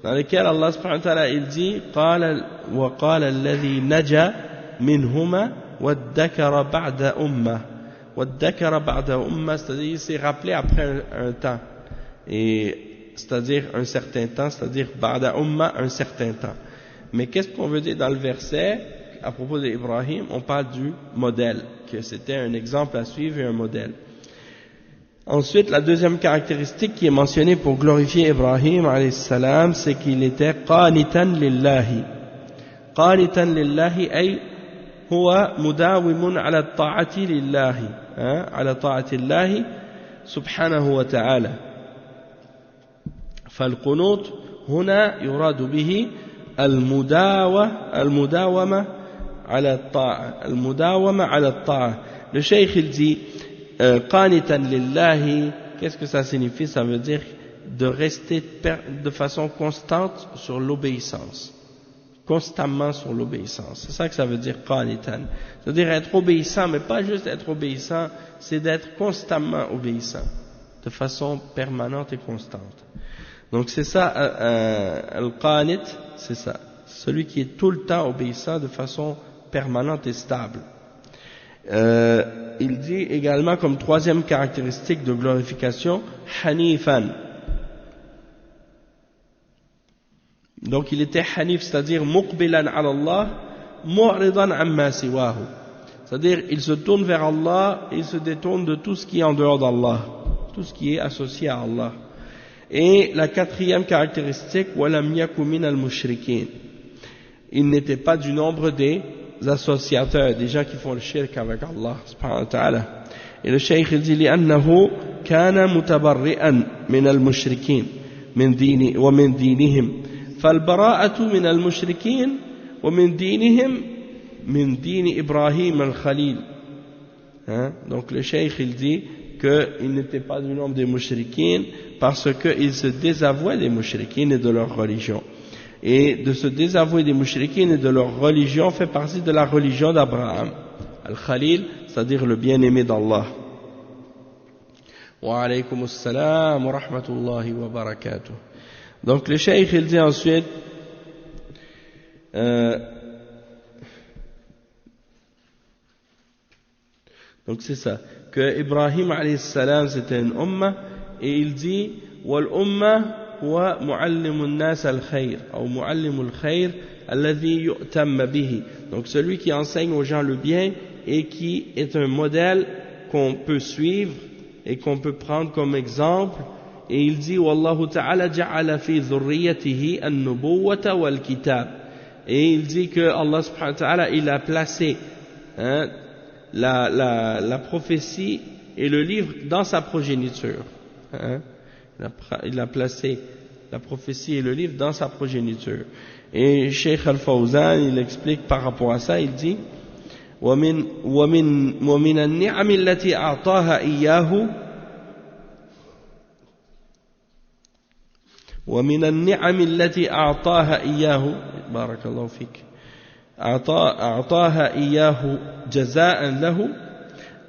dans lequel Allah subhanahu wa ta'ala, il dit, وَقَالَ الَّذِي نَجَى مِنْهُمَا وَادَّكَرَ بَعْدَ أُمَّةٍ. وَادَّكَرَ بَعْدَ أُمَّةٍ, c'est-à-dire, il s'est rappelé après un temps. Et, c'est-à-dire, un certain temps, c'est-à-dire, بَعْدَ أُمَّةٍ, un certain temps. Mais qu'est-ce qu'on veut dire dans le verset? à propos d'Ibrahim, on parle du modèle, que c'était un exemple à suivre et un modèle. Ensuite, la deuxième caractéristique qui est mentionnée pour glorifier Ibrahim alayhi salam, c'est qu'il était qanitan lillahi. Qanitan lillahi ay huwa mudawimun ala ta'ati lillahi, ala ta'ati lillahi subhanahu wa ta'ala. فالقنوت هنا يراد به المداومة على الطاعة. المداومة على الطاعة. Le cheikh il dit qanitan lillahi, qu'est-ce que ça signifie? Ça veut dire de rester de façon constante sur l'obéissance, constamment sur l'obéissance. C'est ça que ça veut dire qanitan. C'est-à-dire être obéissant, mais pas juste être obéissant, c'est d'être constamment obéissant, de façon permanente et constante. Donc c'est ça, al-qanit, c'est ça, celui qui est tout le temps obéissant de façon permanente et stable. Il dit également comme troisième caractéristique de glorification, hanifan. Donc il était hanif, c'est-à-dire muqbilan ala Allah, mu'ridan amma siwahu. C'est-à-dire il se tourne vers Allah et il se détourne de tout ce qui est en dehors d'Allah, tout ce qui est associé à Allah. Et la quatrième caractéristique, walam yaku min al-mushrikin. Il n'était pas du nombre des associateurs, des gens qui font le shirk avec Allah subhanahu wa ta'ala. Et le cheikh dit لأنه كان متبرئا من المشركين من دين ومن دينهم فالبراءة من المشركين ومن دينهم من دين إبراهيم الخليل. Donc le cheikh il dit qu'il n'était pas du nombre des mushrikines parce qu'il se désavouait des mushrikines et de leur religion. Et de se désavouer des mushrikines et de leur religion fait partie de la religion d'Abraham, Al-Khalil, c'est-à-dire le bien-aimé d'Allah. Wa alaykum assalam wa rahmatullahi wa barakatuh. Donc le cheikh il dit ensuite donc c'est ça, que Ibrahim alayhi salam c'était une umma, et il dit wal umma huwa muallimu an-nas al-khayr ou muallimu al-khayr alladhi yu'tamma bihi. Donc celui qui enseigne aux gens le bien et qui est un modèle qu'on peut suivre et qu'on peut prendre comme exemple. Et il dit wallahu ta'ala ja'ala fi dhurriyyatihi an-nubuwwata wal kitab. Et il dit que Allah subhanahu wa ta'ala il a placé la prophétie et le livre dans sa progéniture. Il a placé la prophétie et le livre dans sa progéniture. Et Cheikh Al-Fawzan, il explique par rapport à ça, il dit ومن النعم التي أعطاها إياه ومن النعم التي أعطاها إياه بارك الله فيك أعطاها إياه جزاء له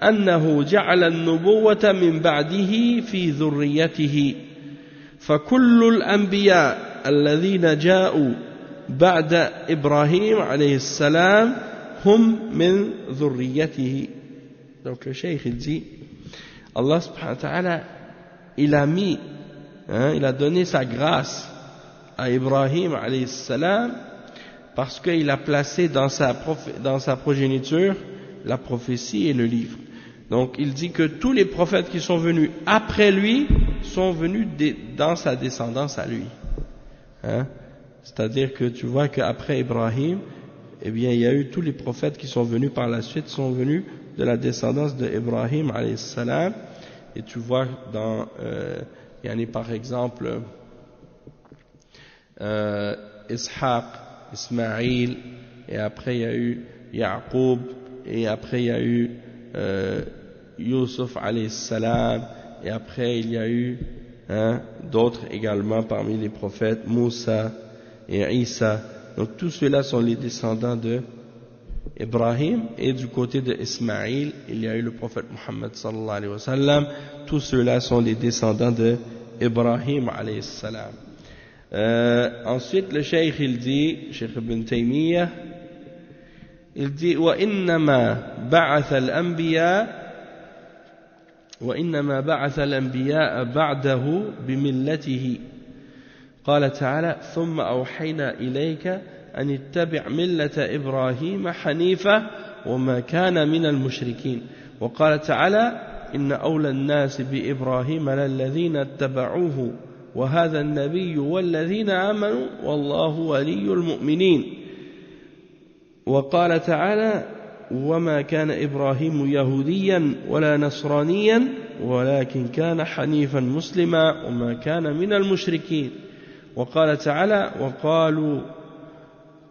أنه جعل النبوة من بعده في ذريته فكل الأنبياء الذين جاءوا بعد إبراهيم عليه السلام هم من ذريته. Donc le cheikh il dit Allah subhanahu wa ta'ala il a mis il a donné sa grâce à Ibrahim alayhi salam parce qu'il a placé dans sa progéniture la prophétie et le livre. Donc il dit que tous les prophètes qui sont venus après lui sont venus dans sa descendance à lui. C'est-à-dire que tu vois qu'après Ibrahim, eh bien il y a eu tous les prophètes qui sont venus par la suite sont venus de la descendance de Ibrahim alayhi salam. Et tu vois dans il y en a par exemple Ishaq, Ismaïl, et après il y a eu Yaqub, et après il y a eu Yusuf alayhi salam, et après il y a eu d'autres également parmi les prophètes, Moussa et Isa. Donc tous ceux-là sont les descendants de Ibrahim, et du côté de Ismaïl, il y a eu le prophète Muhammad sallallahu alayhi wa sallam. Tous ceux-là sont les descendants de Ibrahim alayhi salam. Ensuite le cheikh il dit, Cheikh Ibn Taymiyyah, il dit وإنما بعث الأنبياء بعده بملته قال تعالى ثم أوحينا إليك أن اتبع ملة إبراهيم حنيفا وما كان من المشركين وقال تعالى إن أولى الناس بإبراهيم للذين اتبعوه وهذا النبي والذين آمنوا والله ولي المؤمنين وقال تعالى وما كان إبراهيم يهوديا ولا نصرانيا ولكن كان حنيفا مسلما وما كان من المشركين وقال تعالى وقالوا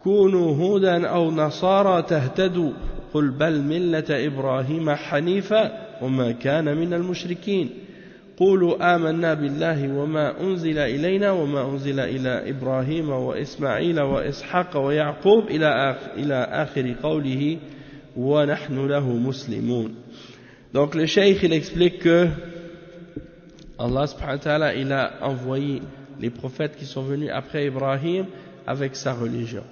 كونوا هودا أو نصارى تهتدوا قل بل ملة إبراهيم حنيفا وما كان من المشركين قولوا آمنا بالله وما أنزل إلينا وما أنزل إلى إبراهيم وإسماعيل وإسحاق ويعقوب إلى آخر قوله ونحن له مسلمون. Donc le cheikh il explique que Allah subhanahu wa ta'ala il a envoyé les prophètes qui sont venus après Ibrahim avec sa religion.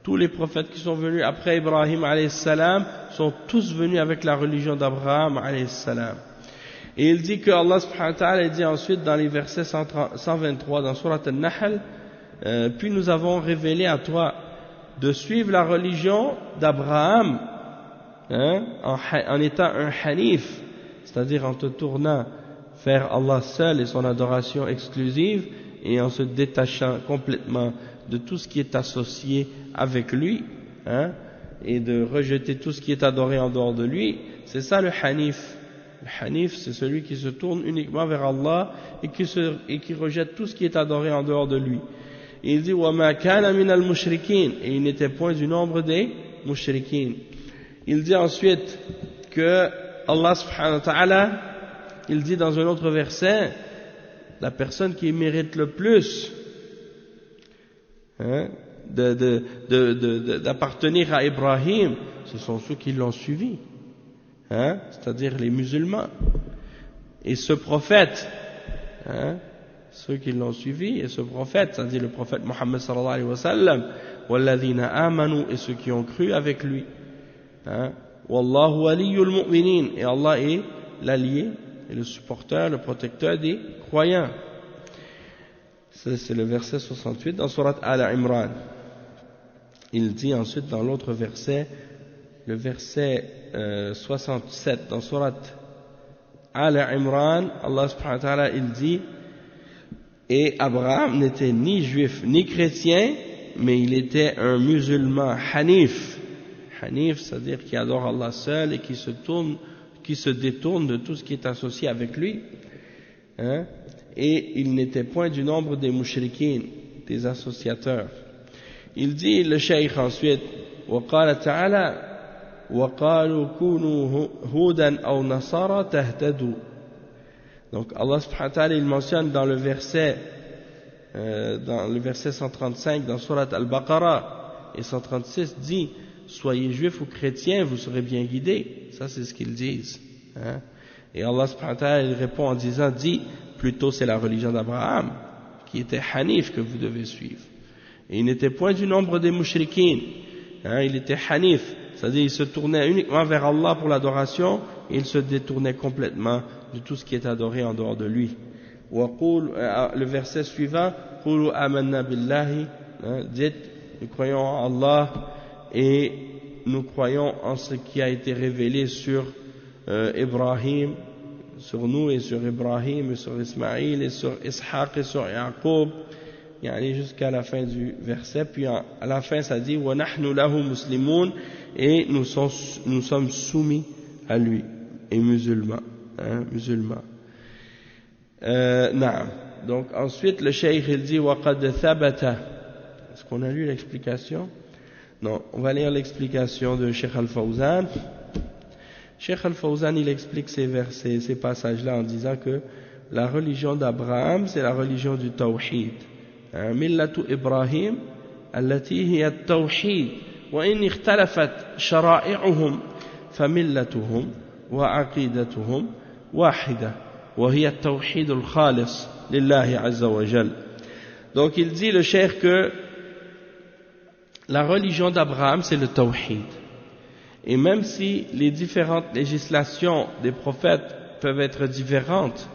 Tous les prophètes qui sont venus après Ibrahim alayhi salam sont tous venus avec la religion d'Abraham alayhi salam. Et il dit que Allah subhanahu wa ta'ala dit ensuite dans les versets 123 dans Surat Al-Nahl puis nous avons révélé à toi de suivre la religion d'Abraham en étant un hanif, c'est-à-dire en te tournant vers Allah seul et son adoration exclusive et en se détachant complètement de tout ce qui est associé avec lui et de rejeter tout ce qui est adoré en dehors de lui. C'est ça le hanif. Le hanif, c'est celui qui se tourne uniquement vers Allah et qui rejette tout ce qui est adoré en dehors de lui. Et il dit وَمَا كَانَ مِنَ الْمُشْرِكِينَ et il n'était point du nombre des mushrikines. Il dit ensuite que Allah subhanahu wa ta'ala, il dit dans un autre verset, la personne qui mérite le plus d'appartenir à Ibrahim, ce sont ceux qui l'ont suivi, c'est-à-dire les musulmans. Et ce prophète, ceux qui l'ont suivi, et ce prophète, c'est-à-dire le prophète Mohammed sallallahu alayhi wa sallam, وَالَّذِينَ آمَنُوا et ceux qui ont cru avec lui. Wallahu waliyul mu'minin et Allah est l'allié et le supporteur, le protecteur des croyants. Ça, c'est le verset 68 dans Surat Al-Imran. Il dit ensuite dans l'autre verset, le verset 67 dans Surat Al-Imran, Allah subhanahu wa ta'ala il dit et Abraham n'était ni juif ni chrétien mais il était un musulman hanif. Hanif, c'est-à-dire qui adore Allah seul et qui se détourne de tout ce qui est associé avec lui. Et il n'était point du nombre des mushrikines, des associateurs. Il dit, le cheikh ensuite, وَقَالَ تَعَالَى وَقَالُوا كُونُوا هُودًا أَوْ نَصَارَى تَهْتَدُوا. Donc Allah subhanahu wa ta'ala il mentionne dans le verset 135 dans Surat Al-Baqarah et 136 dit soyez juifs ou chrétiens, vous serez bien guidés. Ça, c'est ce qu'ils disent. Et Allah subhanahu wa ta'ala il répond en disant, dit, plutôt c'est la religion d'Abraham, qui était hanif que vous devez suivre. Et il n'était point du nombre des mushrikines. Il était hanif, c'est-à-dire il se tournait uniquement vers Allah pour l'adoration, et il se détournait complètement de tout ce qui est adoré en dehors de lui. Le verset suivant, قُولُوا آمَنَّا بِاللَّهِ, dites, nous croyons en Allah, et nous croyons en ce qui a été révélé sur Ibrahim, sur nous et sur Ibrahim et sur Ismaïl et sur Ishaq et sur Yaqub, jusqu'à la fin du verset. Puis à la fin ça dit وَنَحْنُ لَهُ مُسْلِمُونَ et nous sommes soumis à lui et musulmans. Donc ensuite le cheikh il dit وَقَدْ ثَبَتَ. Est-ce qu'on a lu l'explication? Non, on va lire l'explication de Cheikh Al-Fawzan. Cheikh Al-Fawzan, il explique ces passages-là en disant que la religion d'Abraham, c'est la religion du Tawhid. Millatu Ibrahim, allati hiya at-Tawhid, wa in ikhtalafat shara'i'uhum, famillatuhum wa aqidatuhum wahida, wa hiya at-Tawhid al-Khalis lillahi azza wa jal. Donc il dit le cheikh que la religion d'Abraham, c'est le Tawhid. Et même si les différentes législations des prophètes peuvent être différentes,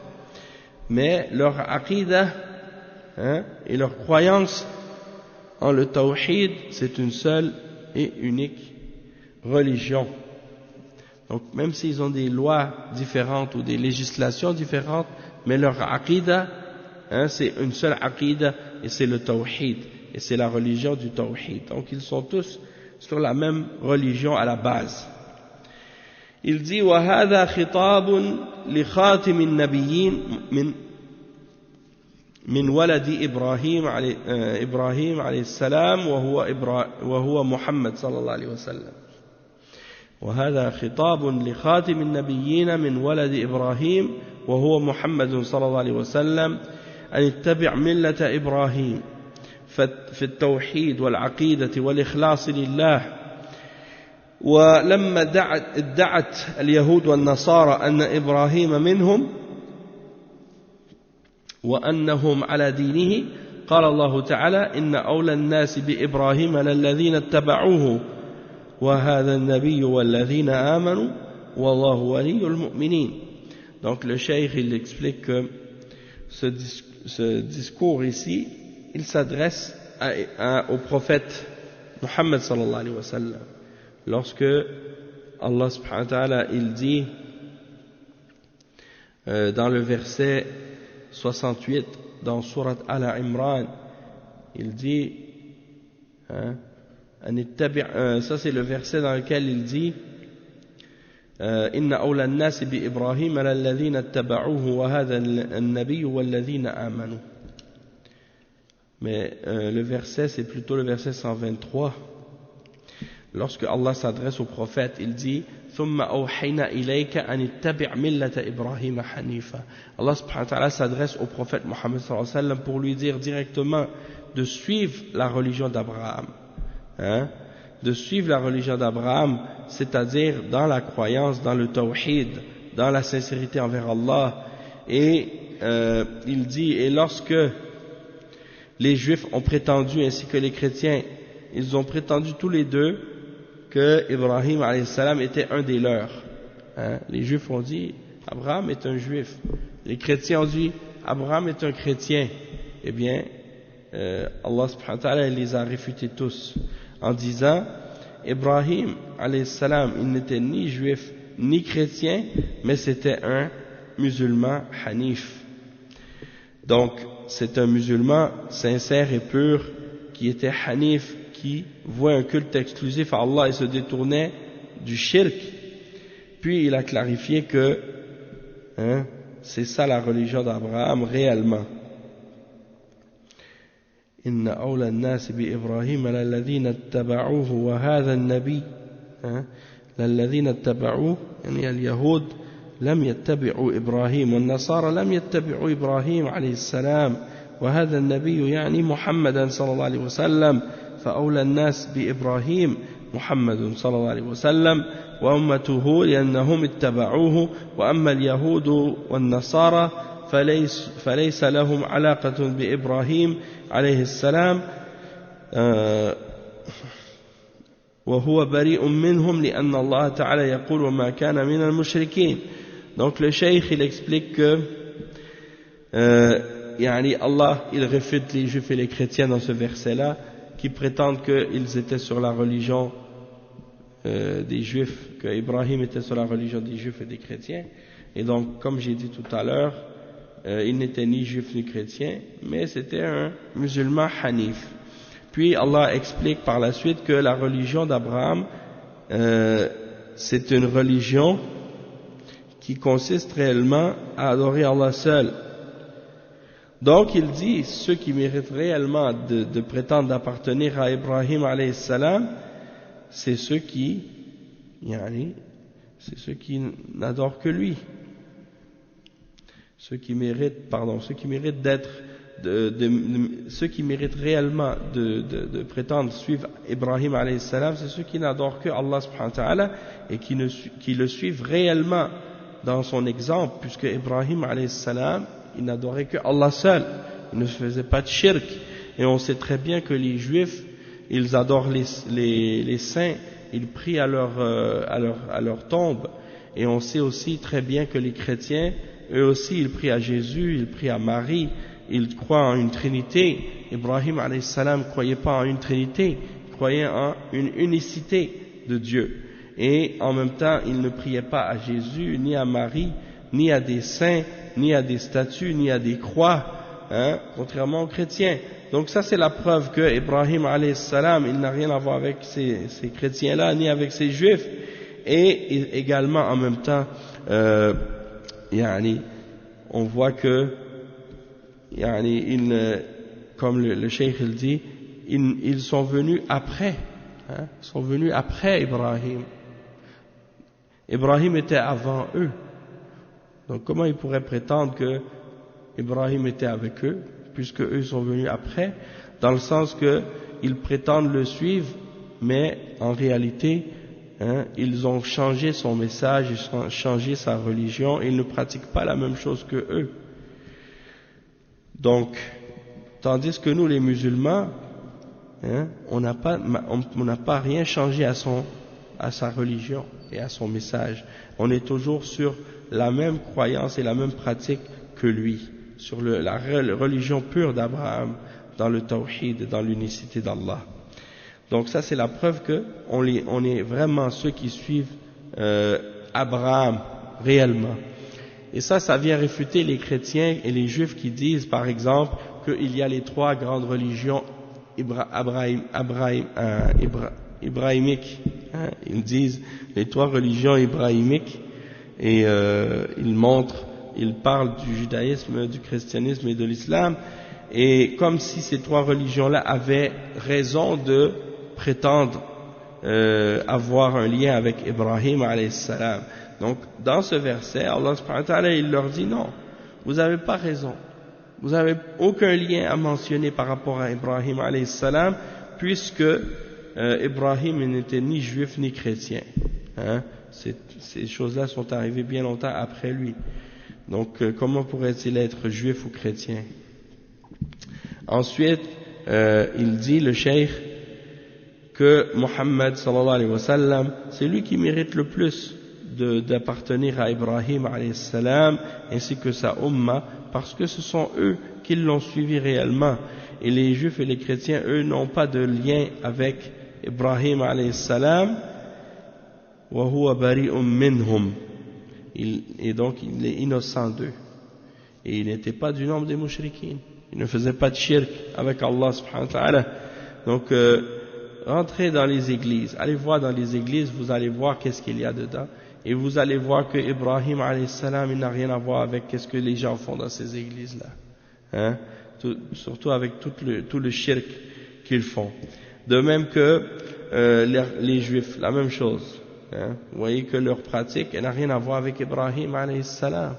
mais leur aqidah et leur croyance le tawhid, c'est une seule et unique religion. Donc même s'ils ont des lois différentes ou des législations différentes, mais leur aqidah, c'est une seule aqidah et c'est le tawhid, et c'est la religion du tawhid. Donc ils sont tous sur la même religion à la base. Il dit وهذا خطاب لخاتم النبيين من ولد إبراهيم عليه السلام وهو محمد صلى الله عليه وسلم. وهذا خطاب لخاتم النبيين من ولد إبراهيم وهو محمد صلى الله عليه وسلم أن اتبع ملة إبراهيم في التوحيد والعقيدة والإخلاص لله. ولما ادعت اليهود والنصارى أن إبراهيم منهم وأنهم على دينه قال الله تعالى إن أولى الناس بإبراهيم للذين اتبعوه وهذا النبي والذين آمنوا والله ولي المؤمنين. Donc le cheikh il explique que ce discours ici il s'adresse au prophète Muhammad sallallahu alayhi wa sallam. Lorsque Allah subhanahu wa ta'ala il dit dans le verset 68 dans Surat Al-Imran, il dit ça c'est le verset dans lequel il dit Inna awla an-nas bi Ibrahim alladhina ittaba'uhu wa hadha an-nabiy walladhina amanu. Mais le verset c'est plutôt le verset 123. Lorsque Allah s'adresse au prophète, il dit Thumma awhayna ilayka an ittabi' millata Ibrahim hanifa. Allah subhanahu wa ta'ala s'adresse au prophète Muhammad sallallahu alayhi wa sallam pour lui dire directement de suivre la religion d'Abraham. De suivre la religion d'Abraham, c'est-à-dire dans la croyance, dans le tawhid, dans la sincérité envers Allah. Et il dit, et lorsque les juifs ont prétendu, ainsi que les chrétiens, ils ont prétendu tous les deux que Ibrahim alayhi salam était un des leurs. Les juifs ont dit, Abraham est un juif. Les chrétiens ont dit, Abraham est un chrétien. Eh bien, Allah subhanahu wa ta'ala les a réfutés tous en disant Ibrahim alayhi salam il n'était ni juif ni chrétien mais c'était un musulman hanif. Donc c'est un musulman sincère et pur qui était hanif, qui vouait un culte exclusif à Allah et se détournait du shirk. Puis il a clarifié que c'est ça la religion d'Abraham réellement. إن أولى الناس بإبراهيم للذين اتبعوه وهذا النبي للذين اتبعوه يعني اليهود لم يتبعوا إبراهيم والنصارى لم يتبعوا إبراهيم عليه السلام وهذا النبي يعني محمدا صلى الله عليه وسلم فأولى الناس بإبراهيم محمد صلى الله عليه وسلم وأمته لأنهم اتبعوه وأما اليهود والنصارى فليس لهم علاقة بإبراهيم عليه السلام وهو بريء منهم لأن الله تعالى يقول وما كان من المشركين. Donc le cheikh il explique que يعني Allah il réfute les juifs et les chrétiens dans ce verset là qui prétendent qu'ils étaient sur la religion des juifs, que Ibrahim était sur la religion des juifs et des chrétiens. Et donc comme j'ai dit tout à l'heure, il n'était ni juif ni chrétien, mais c'était un musulman hanif. Puis Allah explique par la suite que la religion d'Abraham, c'est une religion qui consiste réellement à adorer Allah seul. Donc il dit, ceux qui méritent réellement de prétendre appartenir à Ibrahim alayhi salam, c'est ceux qui n'adorent que lui. Ceux qui méritent réellement de prétendre suivre Ibrahim alayhi salam, c'est ceux qui n'adorent que Allah subhanahu wa ta'ala et qui le suivent réellement dans son exemple, puisque Ibrahim alayhi salam, il n'adorait que Allah seul, il ne faisait pas de shirk. Et on sait très bien que les juifs, ils adorent les saints, ils prient à leur tombe. Et on sait aussi très bien que les chrétiens, eux aussi, ils prient à Jésus, ils prient à Marie, il croit en une trinité. Ibrahim alayhi salam ne croyait pas en une trinité, il croyait en une unicité de Dieu. Et en même temps, il ne priait pas à Jésus, ni à Marie, ni à des saints, ni à des statues, ni à des croix, contrairement aux chrétiens. Donc ça c'est la preuve que Ibrahim alayhi salam, il n'a rien à voir avec ces chrétiens-là, ni avec ces juifs. Et également en même temps, on voit que, comme le cheikh il dit, ils sont venus après, ils sont venus après Ibrahim. Ibrahim était avant eux. Donc comment ils pourraient prétendre que Ibrahim était avec eux, puisque eux sont venus après, dans le sens que ils prétendent le suivre, mais en réalité, ils ont changé son message, ils ont changé sa religion, et ils ne pratiquent pas la même chose que eux. Donc, tandis que nous, les musulmans, on n'a pas rien changé à sa religion et à son message. On est toujours sur la même croyance et la même pratique que lui, sur la religion pure d'Abraham, dans le tawhid, dans l'unicité d'Allah. Donc ça c'est la preuve que on est vraiment ceux qui suivent Abraham réellement. Et ça vient réfuter les chrétiens et les juifs qui disent par exemple qu'il y a les trois grandes religions ibrahimiques. Ils disent les trois religions ibrahimiques et ils parlent du judaïsme, du christianisme et de l'islam, et comme si ces trois religions-là avaient raison de prétendre avoir un lien avec Ibrahim alayhi salam. Donc dans ce verset, Allah subhanahu wa ta'ala il leur dit non, vous n'avez pas raison, vous n'avez aucun lien à mentionner par rapport à Ibrahim alayhi salam, puisque Ibrahim n'était ni juif ni chrétien. Ces choses-là sont arrivées bien longtemps après lui. Donc comment pourrait-il être juif ou chrétien? Ensuite, il dit, le cheikh, que Muhammad sallallahu alayhi wa sallam, c'est lui qui mérite le plus d'appartenir à Ibrahim alayhi salam, ainsi que sa umma, parce que ce sont eux qui l'ont suivi réellement. Et les juifs et les chrétiens, eux, n'ont pas de lien avec Ibrahim alayhi salam, wa huwa bari'un minhum. Et donc, il est innocent d'eux. Et il n'était pas du nombre des mushrikines. Il ne faisait pas de shirk avec Allah subhanahu wa ta'ala. Donc, rentrez dans les églises. Allez voir dans les églises, vous allez voir qu'est-ce qu'il y a dedans. Et vous allez voir que Ibrahim alayhi salam, il n'a rien à voir avec qu'est-ce que les gens font dans ces églises-là. Surtout avec tout le shirk qu'ils font. De même que les juifs, la même chose. Vous voyez que leur pratique, elle n'a rien à voir avec Ibrahim alayhi salam.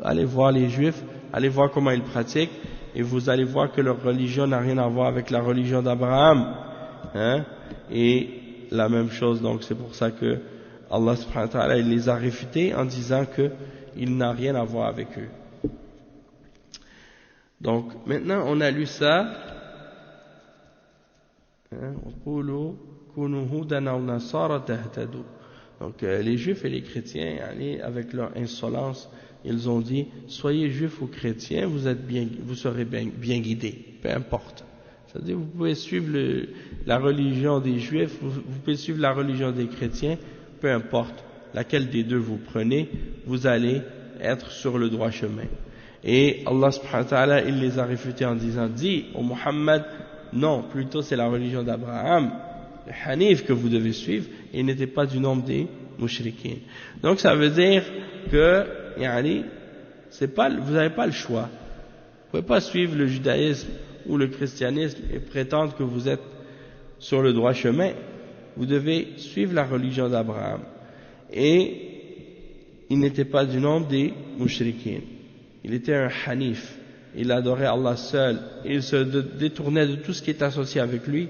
Allez voir les juifs, allez voir comment ils pratiquent, et vous allez voir que leur religion n'a rien à voir avec la religion d'Abraham. Et la même chose, donc c'est pour ça que Allah subhanahu wa ta'ala il les a réfutés en disant qu'il n'a rien à voir avec eux. Donc maintenant on a lu ça. Donc les juifs et les chrétiens, avec leur insolence, ils ont dit soyez juifs ou chrétiens, vous serez bien guidés, peu importe. C'est-à-dire vous pouvez suivre la religion des juifs, vous pouvez suivre la religion des chrétiens, peu importe laquelle des deux vous prenez, vous allez être sur le droit chemin. Et Allah subhanahu wa ta'ala il les a réfutés en disant dis au Muhammad non, plutôt c'est la religion d'Abraham, le Hanif que vous devez suivre, et il n'était pas du nombre des mushrikines. Donc ça veut dire que vous n'avez pas le choix. Vous ne pouvez pas suivre le judaïsme ou le christianisme et prétendre que vous êtes sur le droit chemin. Vous devez suivre la religion d'Abraham. Et il n'était pas du nombre des mushrikines. Il était un Hanif. Il adorait Allah seul. Il se détournait de tout ce qui est associé avec lui,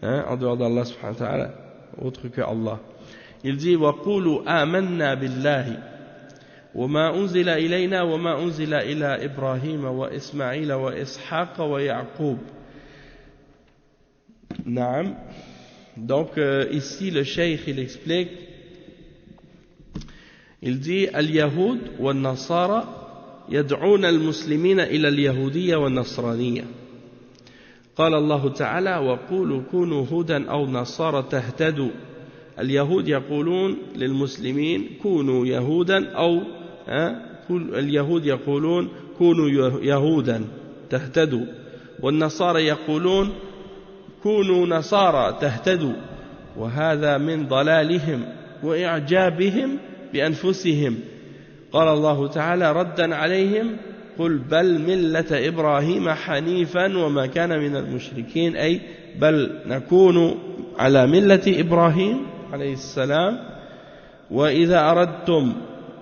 en dehors d'Allah subhanahu wa ta'ala, autre que Allah. Il dit وَقُولُوا آمَنَّا بِاللَّهِ وَمَا أُنزِلَ إِلَيْنَا وَمَا أُنزِلَ إِلَى إِبْرَاهِيمَ وَإِسْمَعِيلَ وَإِسْحَاقَ وَيَعْقُوبَ. Naam. Donc ici le cheikh il explique, il dit al-Yahoud wa al-Nasara يدعون المسلمين إلى اليهودية والنصرانية. قال الله تعالى وقولوا كونوا هودا أو نصارى تهتدوا. اليهود يقولون للمسلمين كونوا يهودا أو اليهود يقولون كونوا يهودا تهتدوا، والنصارى يقولون كونوا نصارى تهتدوا، وهذا من ضلالهم وإعجابهم بأنفسهم. قال الله تعالى ردا عليهم قل بل ملة إبراهيم حنيفا وما كان من المشركين، أي بل نكون على ملة إبراهيم عليه السلام، وإذا أردتم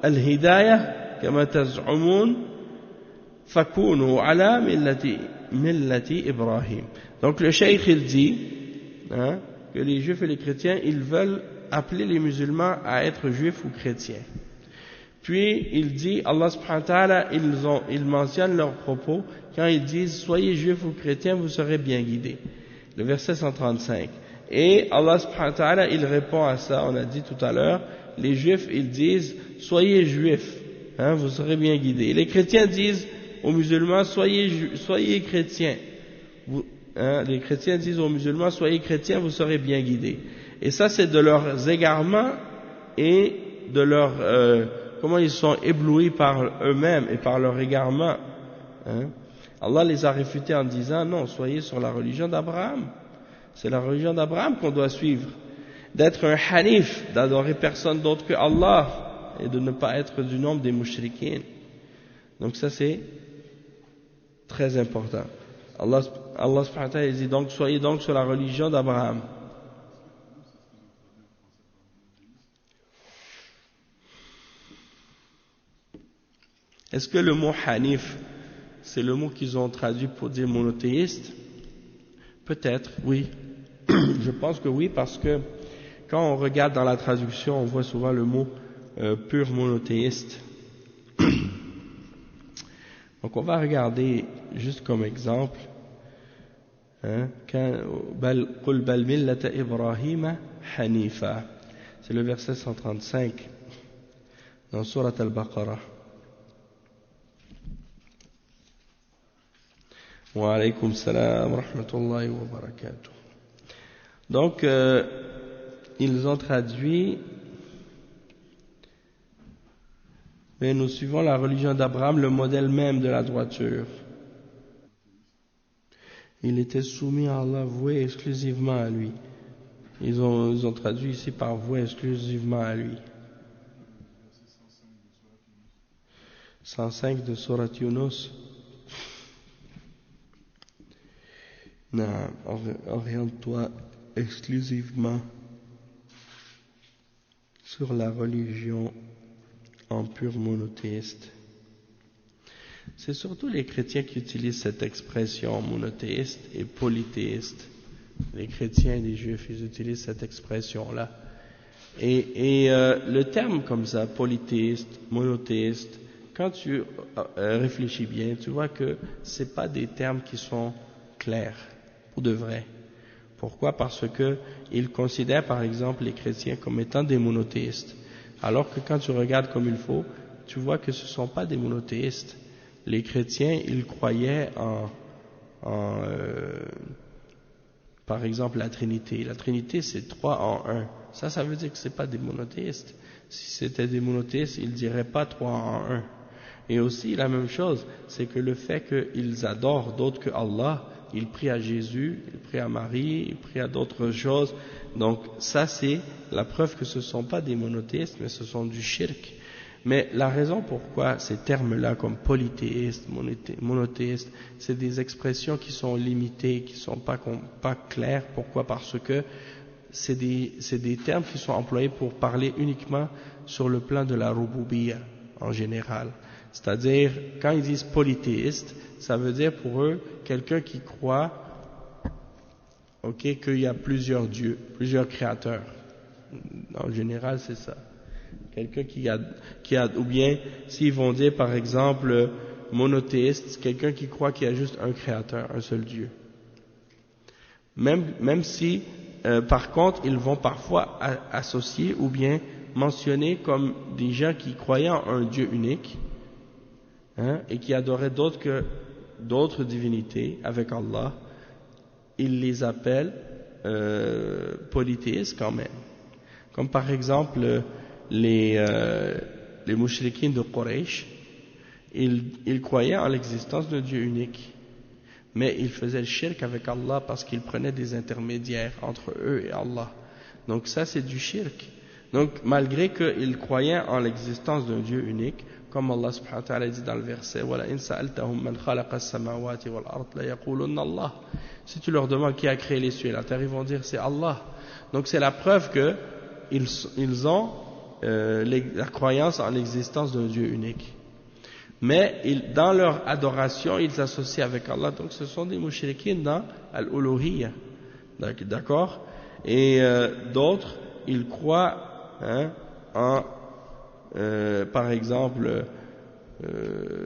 الهداية كما تزعمون فكونوا على ملة إبراهيم. Donc le cheikh il dit que les juifs et les chrétiens ils veulent appeler les musulmans à être juifs ou chrétiens. Puis il dit, Allah subhanahu wa ta'ala, ils mentionnent leurs propos quand ils disent soyez juifs ou chrétiens, vous serez bien guidés. Le verset 135. Et Allah subhanahu wa ta'ala, il répond à ça, on a dit tout à l'heure, les juifs ils disent soyez juifs, vous serez bien guidés. Les chrétiens disent aux musulmans soyez chrétiens. Les chrétiens disent aux musulmans soyez chrétiens, vous serez bien guidés. Et ça c'est de leurs égarements et de leur comment ils sont éblouis par eux-mêmes et par leur égarement. Allah les a réfutés en disant non, soyez sur la religion d'Abraham. C'est la religion d'Abraham qu'on doit suivre. D'être un hanif, d'adorer personne d'autre que Allah et de ne pas être du nombre des mushrikines. Donc ça c'est très important. Allah subhanahu wa ta'ala dit donc soyez donc sur la religion d'Abraham. Est-ce que le mot hanif, c'est le mot qu'ils ont traduit pour dire monothéiste? Peut-être, oui. Je pense que oui, parce que quand on regarde dans la traduction, on voit souvent le mot pur monothéiste. Donc on va regarder juste comme exemple, قُلْ بَلْ مِلَّةَ إِبْرَاهِيمَ حَنِيفًا. C'est le verset 135 dans Surat Al-Baqarah. Wa alaykum salam wa rahmatullahi wa barakatuh. Donc, ils ont traduit, mais nous suivons la religion d'Abraham, le modèle même de la droiture. Il était soumis à Allah, voué exclusivement à lui. Ils ont traduit ici par voué exclusivement à lui. 105 de Surat Yunus. Oriente-toi exclusivement sur la religion en pur monothéiste. C'est surtout les chrétiens qui utilisent cette expression monothéiste et polythéiste. Les chrétiens et les juifs, ils utilisent cette expression-là. Et le terme comme ça, polythéiste, monothéiste, quand tu réfléchis bien, tu vois que c'est pas des termes qui sont clairs, pour de vrai. Pourquoi? Parce que ils considèrent par exemple les chrétiens comme étant des monothéistes. Alors que quand tu regardes comme il faut, tu vois que ce ne sont pas des monothéistes. Les chrétiens, ils croyaient par exemple la Trinité. La Trinité c'est 3 en 1. Ça veut dire que ce n'est pas des monothéistes. Si c'était des monothéistes, ils ne diraient pas 3 en 1. Et aussi la même chose, c'est que le fait qu'ils adorent d'autres que Allah, ils prient à Jésus, ils prient à Marie, ils prient à d'autres choses. Donc ça c'est la preuve que ce ne sont pas des monothéistes, mais ce sont du shirk. Mais la raison pourquoi ces termes-là comme polythéiste, monothéiste, c'est des expressions qui sont limitées, qui ne sont pas claires. Pourquoi? Parce que c'est des termes qui sont employés pour parler uniquement sur le plan de la rububiyya en général. C'est-à-dire, quand ils disent polythéiste, ça veut dire pour eux quelqu'un qui croit qu'il y a plusieurs dieux, plusieurs créateurs. En général, c'est ça. Quelqu'un qui a, ou bien s'ils vont dire par exemple monothéiste, c'est quelqu'un qui croit qu'il y a juste un créateur, un seul Dieu. Même si, par contre, ils vont parfois associer ou bien mentionner comme des gens qui croyaient en un Dieu unique, et qui adoraient d'autres divinités avec Allah, il les appelle polythéistes quand même. Comme par exemple les mouchriquins de Quraysh, ils croyaient en l'existence d'un Dieu unique, mais ils faisaient le shirk avec Allah parce qu'ils prenaient des intermédiaires entre eux et Allah. Donc ça c'est du shirk. Donc malgré qu'ils croyaient en l'existence d'un Dieu unique, comme Allah subhanahu wa ta'ala dit dans le verset وَلَئِنْ سَأَلْتَهُمْ مَنْ خَلَقَ السَّمَاوَاتِ وَالْأَرْضِ لَيَقُولُنَّ اللَّهُ. Si tu leur demandes qui a créé les cieux et la terre, ils vont dire c'est Allah. Donc c'est la preuve que ils ont la croyance en l'existence d'un Dieu unique. Mais dans leur adoration, ils s'associent avec Allah. Donc ce sont des mouchriquins dans al-uluhiyya. D'accord? Et d'autres, ils croient par exemple,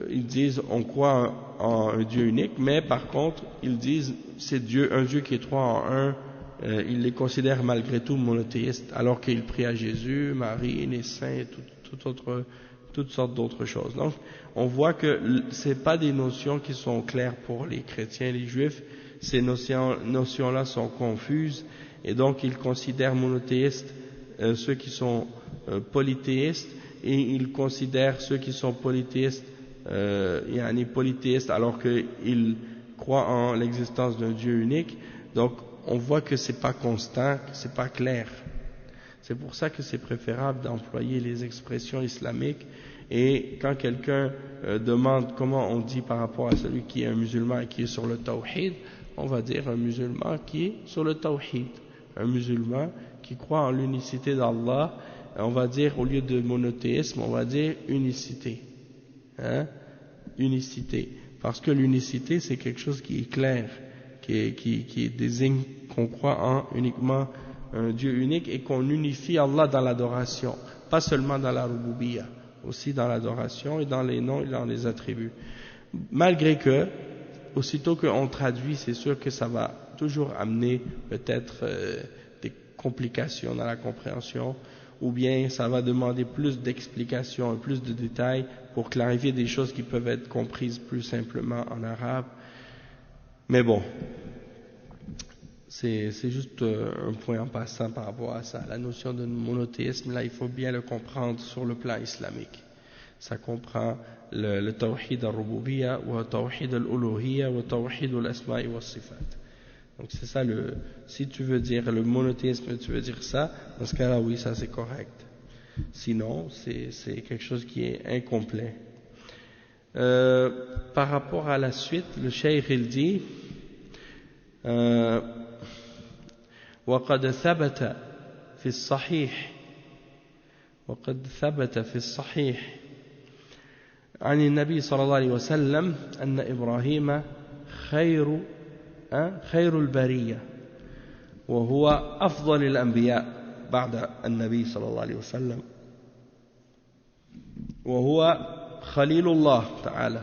ils disent on croit en un Dieu unique, mais par contre ils disent c'est un Dieu qui est trois en un. Ils les considèrent malgré tout monothéistes, alors qu'ils prient à Jésus, Marie, les saints et toutes sortes d'autres choses. Donc on voit que c'est pas des notions qui sont claires pour les chrétiens et les juifs. Ces notions-là sont confuses, et donc ils considèrent monothéistes ceux qui sont polythéistes, et ils considèrent ceux qui sont polythéistes polythéistes alors qu'ils croient en l'existence d'un Dieu unique. Donc on voit que c'est pas constant, que c'est pas clair. C'est pour ça que c'est préférable d'employer les expressions islamiques, et quand quelqu'un demande comment on dit par rapport à celui qui est un musulman et qui est sur le tawhid, on va dire un musulman qui est sur le tawhid, un musulman qui croit en l'unicité d'Allah. On va dire, au lieu de monothéisme, on va dire unicité. Unicité. Parce que l'unicité, c'est quelque chose qui est clair, qui désigne qu'on croit uniquement un Dieu unique et qu'on unifie Allah dans l'adoration. Pas seulement dans la rububiyya, aussi dans l'adoration et dans les noms et dans les attributs. Malgré que, aussitôt qu'on traduit, c'est sûr que ça va toujours amener peut-être des complications dans la compréhension, ou bien ça va demander plus d'explications, plus de détails pour clarifier des choses qui peuvent être comprises plus simplement en arabe. Mais bon, c'est juste un point en passant par rapport à ça. La notion de monothéisme, là, il faut bien le comprendre sur le plan islamique. Ça comprend le tawhid al-rububiyya, ou le tawhid al-uluhiyya, ou le tawhid al-asma'i wa sifat. Donc c'est ça, si tu veux dire le monothéisme, tu veux dire ça, dans ce cas-là, oui, ça c'est correct. Sinon, c'est quelque chose qui est incomplet. Par rapport à la suite, le cheikh il dit وقد ثبت في الصحيح عن النبي صلى الله عليه وسلم أن إبراهيم خير البرية وهو أفضل الأنبياء بعد النبي صلى الله عليه وسلم وهو خليل الله تعالى.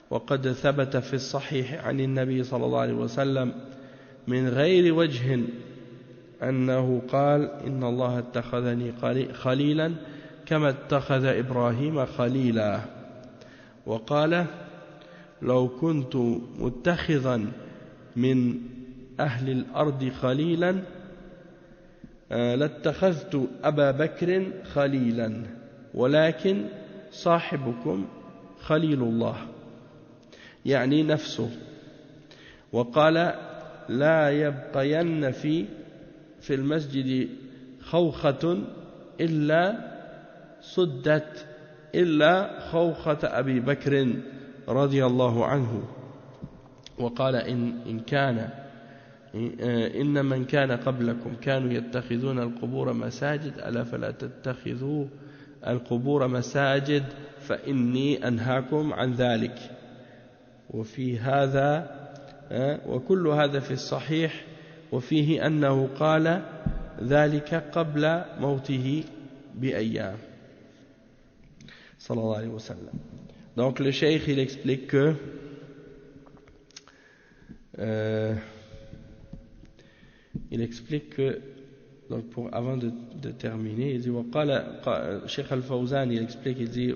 وقد ثبت في الصحيح عن النبي صلى الله عليه وسلم من غير وجه أنه قال إن الله اتخذني خليلا كما اتخذ إبراهيم خليلا. وقال لو كنت متخذا من أهل الأرض خليلا لاتخذت أبا بكر خليلا ولكن صاحبكم خليل الله يعني نفسه. وقال لا يبقين في المسجد خوخة إلا صدت إلا خوخة أبي بكر رضي الله عنه. وقال إن من كان قبلكم كانوا يتخذون القبور مساجد ألا فلا تتخذوا القبور مساجد فإني أنهاكم عن ذلك. وفي هذا وكل هذا في الصحيح وفيه أنه قال ذلك قبل موته بأيام صلى الله عليه وسلم. Donc le cheikh il explique que donc avant de terminer, il dit وقال Cheikh Al-Fawzan il explique, il dit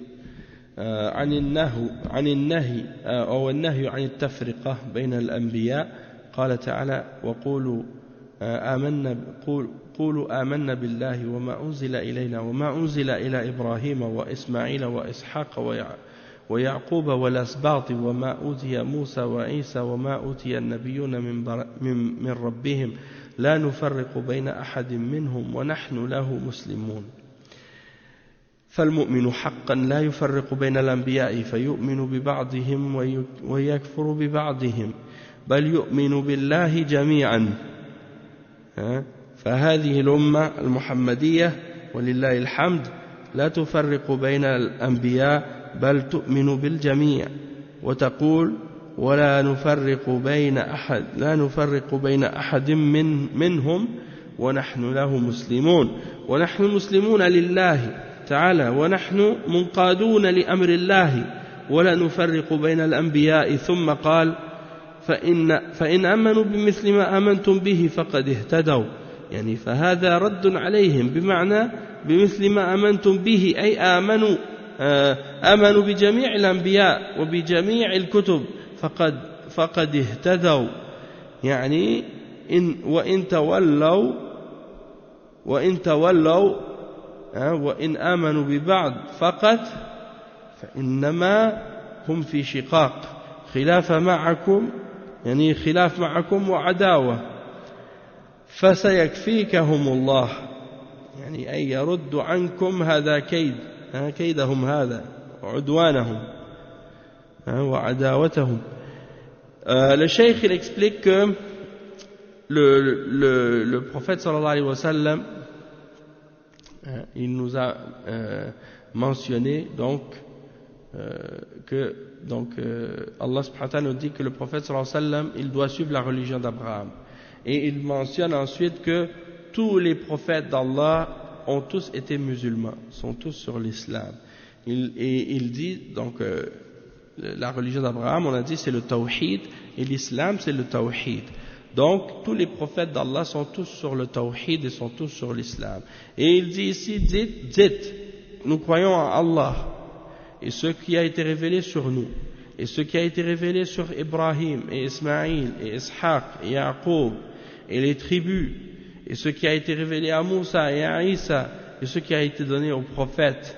عن النهي أو النهي عن التفرقة بين الأنبياء قال تعالى وقولوا قولوا آمنا بالله وما أنزل إلينا وما أنزل إلى إبراهيم وإسماعيل وإسحاق ويعقوب والأسباط وما أوتي موسى وعيسى وما أوتي النبيون من ربهم لا نفرق بين أحد منهم ونحن له مسلمون فالمؤمن حقا لا يفرق بين الأنبياء فيؤمن ببعضهم ويكفر ببعضهم بل يؤمن بالله جميعا. فهذه الأمة المحمدية ولله الحمد لا تفرق بين الأنبياء بل تؤمن بالجميع وتقول ولا نفرق بين أحد منهم ونحن له مسلمون. ونحن مسلمون لله تعالى ونحن منقادون لأمر الله ولا نفرق بين الأنبياء. ثم قال فإن آمنوا بمثل ما آمنتم به فقد اهتدوا، يعني فهذا رد عليهم بمعنى بمثل ما آمنتم به، أي آمنوا بجميع الأنبياء وبجميع الكتب فقد اهتدوا، يعني وإن تولوا وإن آمنوا ببعض فقط فإنما هم في شقاق خلاف معكم وعداوة فسيكفيكهم الله، يعني أن يرد عنكم هذا كيدهم هذا وعدوانهم وعداوتهم. Le cheikh il explique que le prophète sallallahu alayhi wa sallam il nous a mentionné donc que Allah subhanahu wa ta'ala nous dit que le prophète sallallahu alayhi wa sallam il doit suivre la religion d'Abraham, et il mentionne ensuite que tous les prophètes d'Allah ont tous été musulmans, sont tous sur l'islam. Il dit donc la religion d'Abraham, on a dit c'est le tawhid, et l'islam c'est le tawhid. Donc tous les prophètes d'Allah sont tous sur le tawhid et sont tous sur l'islam. Et il dit ici, dites, nous croyons en Allah et ce qui a été révélé sur nous, et ce qui a été révélé sur Ibrahim et Ismaïl et Ishaq et Yaqub et les tribus, et ce qui a été révélé à Moussa et à Isa, et ce qui a été donné aux prophètes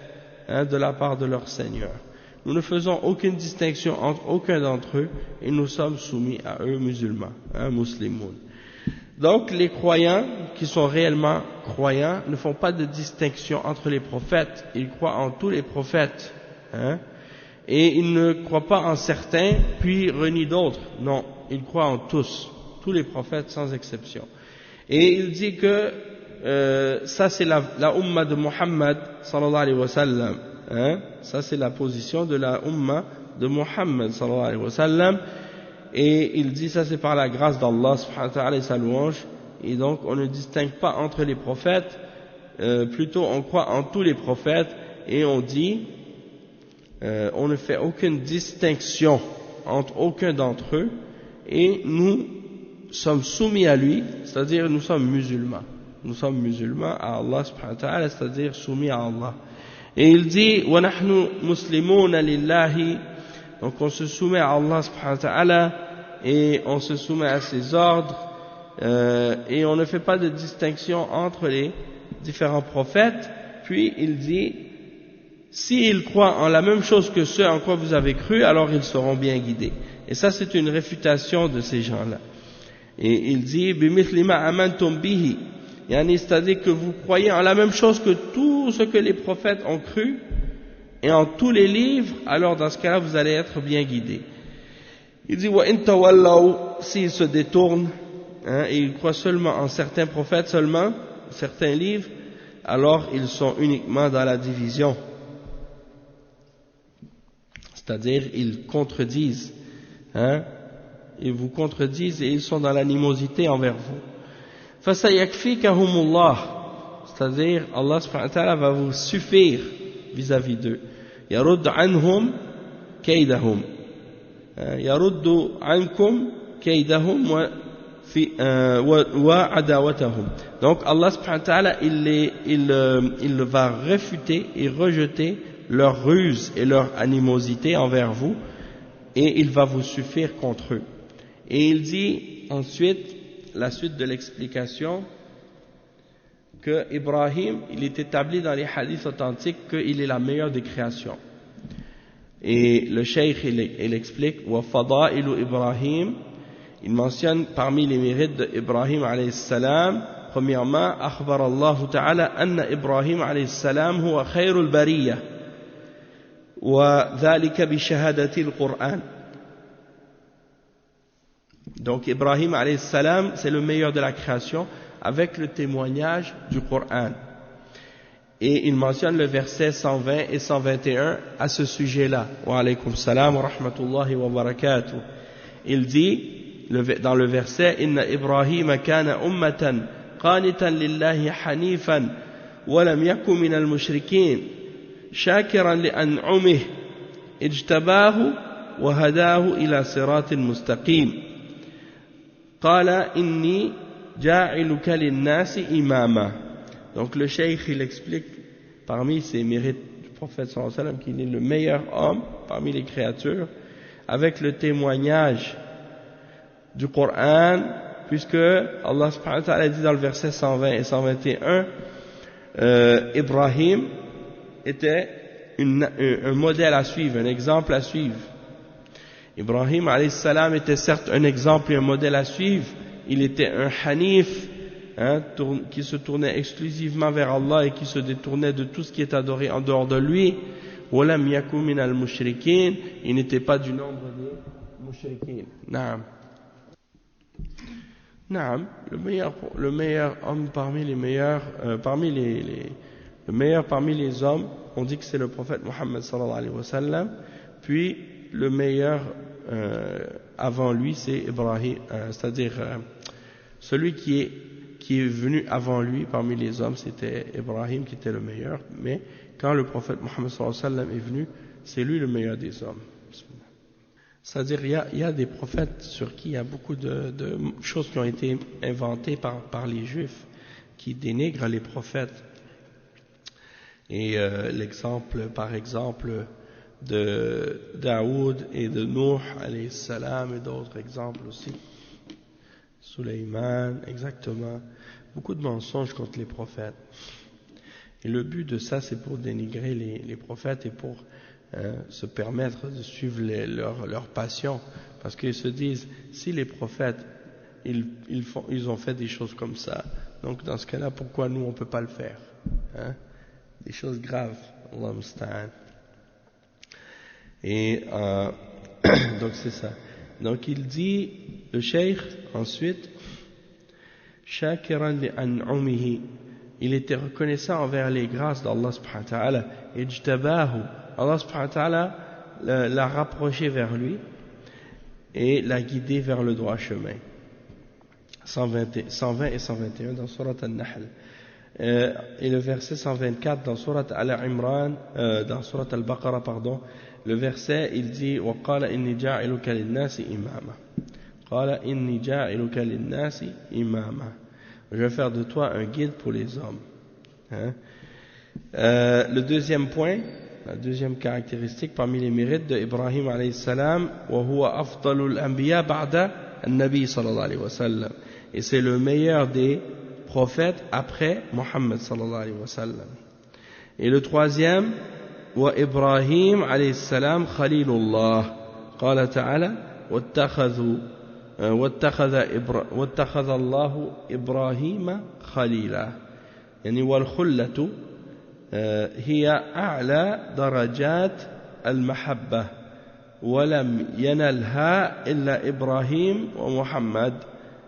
de la part de leur Seigneur. Nous ne faisons aucune distinction entre aucun d'entre eux, et nous sommes soumis à eux musulmans, musulmans. Donc les croyants qui sont réellement croyants ne font pas de distinction entre les prophètes, ils croient en tous les prophètes, et ils ne croient pas en certains puis renient d'autres, non, ils croient en tous les prophètes sans exception. Et il dit que ça c'est la umma de Muhammad sallallahu alayhi wa sallam, ça c'est la position de la umma de Muhammad sallallahu alayhi wa sallam, et il dit ça c'est par la grâce d'Allah subhanahu wa ta'ala et sa louange, et donc on ne distingue pas entre les prophètes, plutôt on croit en tous les prophètes, et on dit on ne fait aucune distinction entre aucun d'entre eux, et nous sommes soumis à lui, c'est-à-dire nous sommes musulmans à Allah subhanahu wa ta'ala, c'est-à-dire soumis à Allah. Et il dit wa nahnu muslimuna lillahi, donc on se soumet à Allah subhanahu wa ta'ala et on se soumet à ses ordres, et on ne fait pas de distinction entre les différents prophètes. Puis il dit s'ils croient en la même chose que ceux en quoi vous avez cru, alors ils seront bien guidés. Et ça c'est une réfutation de ces gens-là. Et il dit bimithli ma amantum bihi, c'est-à-dire que vous croyez en la même chose que tout ce que les prophètes ont cru et en tous les livres, alors dans ce cas-là vous allez être bien guidés. Il dit wa in tawallaw, s'ils se détournent et ils croient seulement en certains prophètes, seulement certains livres, alors ils sont uniquement dans la division, c'est-à-dire ils contredisent, ils vous contredisent et ils sont dans l'animosité envers vous. فَسَيَكْفِيكَهُمُ, c'est-à-dire Allah subhanahu wa ta'ala va vous suffire vis-à-vis d'eux. يَرُدْ عَنْهُمْ كَيْدَهُمْ, يَرُدُّ عَنْكُمْ كَيْدَهُمْ وَعَدَاوَتَهُمْ. Donc Allah subhanahu wa ta'ala il va réfuter et rejeter leur ruse et leur animosité envers vous, et il va vous suffire contre eux. Et il dit ensuite, la suite de l'explication, que Ibrahim, il est établi dans les hadiths authentiques qu'il est la meilleure des créations. Et le cheikh, il explique, wa fada'ilu Ibrahim, il mentionne parmi les mérites d'Ibrahim alayhi salam, premièrement, akhbar Allah ta'ala anna Ibrahim alayhi salam huwa khayrul bariyah, wa dhalika bi shahadati al-Qur'an. Donc Ibrahim alayhi salam, c'est le meilleur de la création avec le témoignage du Coran. Et il mentionne le verset 120 et 121 à ce sujet-là. Wa alaykum salam wa rahmatullahi wa barakatuh. Il dit dans le verset, Inna Ibrahim kana ummatan qanitan lillahi hanifan wa lam yakun min al-mushrikin shakiran li an'umih ijtabahu wa hadahu ila siratin mustaqim. Qala inni ja'iluka lin-nasi imama. Donc le cheikh il explique parmi ses mérites du prophète sallallahu alayhi wa sallam qu'il est le meilleur homme parmi les créatures avec le témoignage du Coran, puisque Allah subhanahu wa ta'ala dit dans le verset 120 et 121 Ibrahim était un modèle à suivre, un exemple à suivre. Ibrahim alayhi salam était certes un exemple et un modèle à suivre. Il était un hanif, qui se tournait exclusivement vers Allah et qui se détournait de tout ce qui est adoré en dehors de lui. Walam yakum min al-mushrikin, il n'était pas du nombre des mushrikin. Naam. Naam, le meilleur homme parmi les meilleurs, le meilleur parmi les hommes, on dit que c'est le prophète Muhammad sallallahu alayhi wa sallam, puis le meilleur avant lui c'est Ibrahim, c'est-à-dire celui qui est venu avant lui parmi les hommes c'était Ibrahim qui était le meilleur, mais quand le prophète Muhammad sallallahu alayhi wa sallam est venu, c'est lui le meilleur des hommes. C'est-à-dire il y a des prophètes sur qui il y a beaucoup de choses qui ont été inventées par les juifs qui dénigrent les prophètes. Et l'exemple par exemple de Daoud et de Nuh alayhi salam et d'autres exemples aussi. Sulayman, exactement. Beaucoup de mensonges contre les prophètes. Et le but de ça, c'est pour dénigrer les prophètes et pour se permettre de suivre leur passion. Parce qu'ils se disent, si les prophètes, ils ont fait des choses comme ça, donc dans ce cas-là, pourquoi nous, on ne peut pas le faire, des choses graves. Allah musta'an. Et donc c'est ça. Donc il dit, le cheikh ensuite, shakiran li an'umihi, il était reconnaissant envers les grâces d'Allah subhanahu wa ta'ala, ijtabahu, Allah subhanahu wa ta'ala l'a rapproché vers lui et l'a guidé vers le droit chemin. 120 et 121 dans Surat Al-Nahl. Et le verset 124 dans Surat Al-Imran, dans Surat Al-Baqarah, pardon, le verset, il dit وَقَالَ إِنِّي جَاعِلُكَ لِلنَّاسِ إِمَامًا. قَالَ إِنِّي جَاعِلُكَ لِلنَّاسِ إِمَامًا. Je vais faire de toi un guide pour les hommes. Le deuxième point, la deuxième caractéristique parmi les mérites de Ibrahim alayhi salam, وَهُوَ أَفْضَلُ الْأَنْبِيَاء بَعْدَ النَّبِي صلى الله عليه وسلم. Et c'est le meilleur des prophètes après Muhammad sallallahu alayhi wa sallam. Et le troisième, وإبراهيم عليه السلام خليل الله قال تعالى واتخذ الله إبراهيم خليلا يعني والخلة هي أعلى درجات المحبة ولم ينلها إلا إبراهيم ومحمد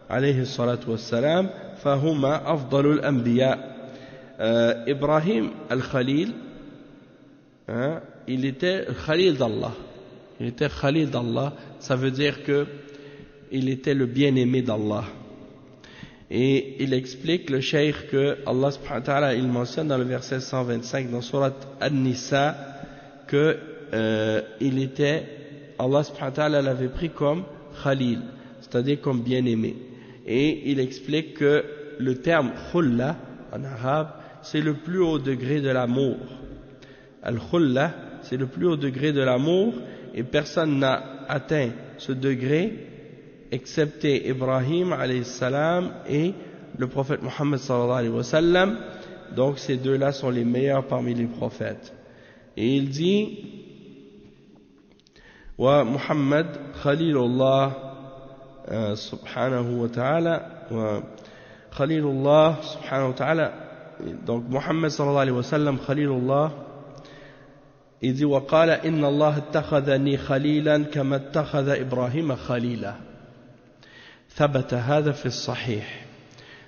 عليه الصلاة والسلام فهما أفضل الأنبياء. إبراهيم الخليل, il était Khalil d'Allah. Il était Khalil d'Allah, ça veut dire que il était le bien-aimé d'Allah. Et il explique, le cheikh, que Allah subhanahu wa ta'ala, il mentionne dans le verset 125 dans Surat An-Nisa que il était, Allah subhanahu wa ta'ala l'avait pris comme Khalil, c'est-à-dire comme bien-aimé. Et il explique que le terme khulla en arabe, c'est le plus haut degré de l'amour. Al-Khulla, c'est le plus haut degré de l'amour, et personne n'a atteint ce degré excepté Ibrahim alayhi salam et le prophète Muhammad sallallahu alayhi wa sallam. Donc ces deux-là sont les meilleurs parmi les prophètes. Et il dit wa Muhammad Khalilullah subhanahu wa ta'ala, wa Khalilullah subhanahu wa ta'ala. Donc Muhammad sallallahu alayhi wa sallam Khalilullah, il dit wa qala inna Allah ittakhadhani khalilan kama ittakhadha Ibrahim khalila. Thabata hadha fi as-sahih.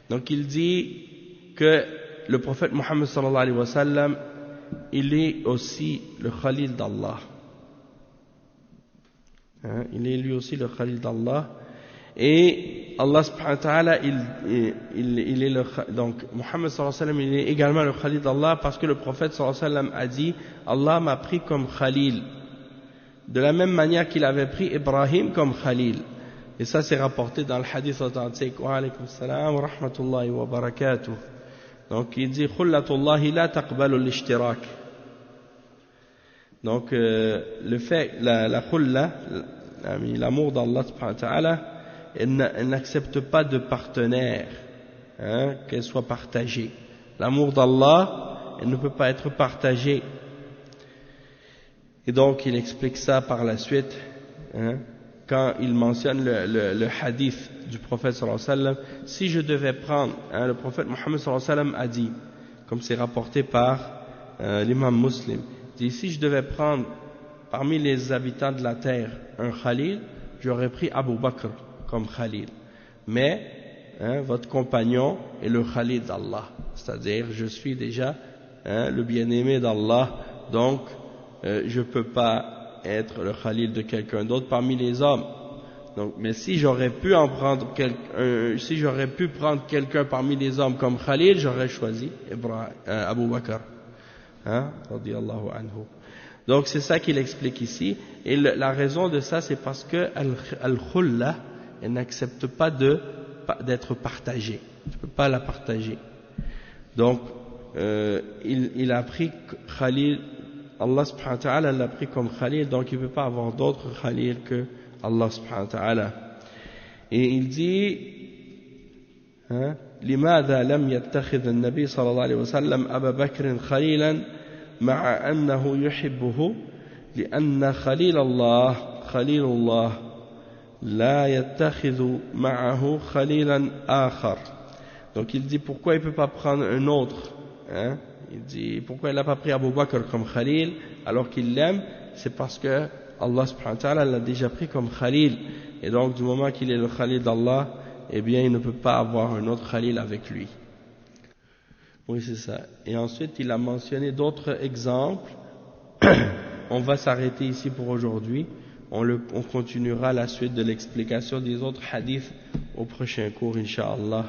Donc il dit que le prophète Muhammad sallallahu alayhi wa sallam, il est aussi le Khalil d'Allah. Il est lui aussi le Khalil d'Allah. Et Allah subhanahu wa ta'ala, il est le, donc Muhammad sallallahu alayhi wa sallam, il est également le Khalil d'Allah parce que le prophète sallallahu alayhi wa sallam a dit Allah m'a pris comme Khalil. De la même manière qu'il avait pris Ibrahim comme Khalil. Et ça c'est rapporté dans le hadith authentique. Wa alaykum salam wa rahmatullahi wa barakatuh. Donc il dit Khullatullahi la taqbalu l'ishtirak. Donc le fait, la khulla, l'amour d'Allah subhanahu wa ta'ala, elle n'accepte pas de partenaire, qu'elle soit partagée. L'amour d'Allah, elle ne peut pas être partagée. Et donc il explique ça par la suite, quand il mentionne le hadith du prophète sallallahu alayhi wa sallam. Si je devais prendre, le prophète Muhammad sallallahu alayhi wa sallam a dit, comme c'est rapporté par l'imam Muslim, il dit si je devais prendre parmi les habitants de la terre un Khalil, j'aurais pris Abu Bakr comme Khalil. Mais votre compagnon est le Khalil d'Allah, c'est-à-dire je suis déjà le bien-aimé d'Allah, donc je ne peux pas être le Khalil de quelqu'un d'autre parmi les hommes. Donc, mais si j'aurais pu prendre quelqu'un parmi les hommes comme Khalil, j'aurais choisi Abu Bakr, radiyallahu anhu. Donc c'est ça qu'il explique ici, et la raison de ça c'est parce que al-khulla, elle n'accepte pas d'être partagée, tu ne peux pas la partager. Donc il a pris Khalil, Allah subhanahu wa ta'ala l'a pris comme Khalil, donc il ne peut pas avoir d'autre Khalil que Allah subhanahu wa ta'ala. Et il dit لماذا لم يتخذ النبي صلى الله عليه وسلم أبا بكر خليلا مع أنه يحبه لأن خليل الله لا يتخذ معه خليلا آخر. Donc il dit pourquoi il ne peut pas prendre un autre, il dit pourquoi il n'a pas pris Abu Bakr comme Khalil alors qu'il l'aime, c'est parce que Allah subhanahu wa ta'ala l'a déjà pris comme Khalil, et donc du moment qu'il est le Khalil d'Allah, eh bien il ne peut pas avoir un autre Khalil avec lui. Oui, c'est ça. Et ensuite il a mentionné d'autres exemples. On va s'arrêter ici pour aujourd'hui, on continuera la suite de l'explication des autres hadiths au prochain cours incha'Allah.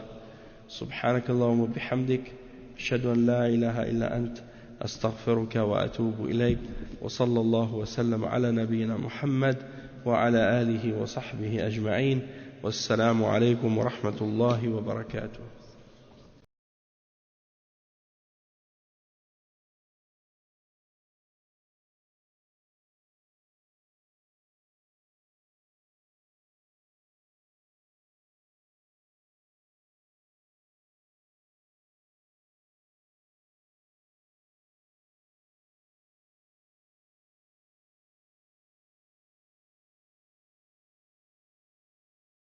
Subhanakallahumma bihamdik, ashhadu an la ilaha illa ant, أستغفرك وأتوب إليك وصلى الله وسلم على نبينا محمد وعلى آله وصحبه أجمعين والسلام عليكم ورحمة الله وبركاته.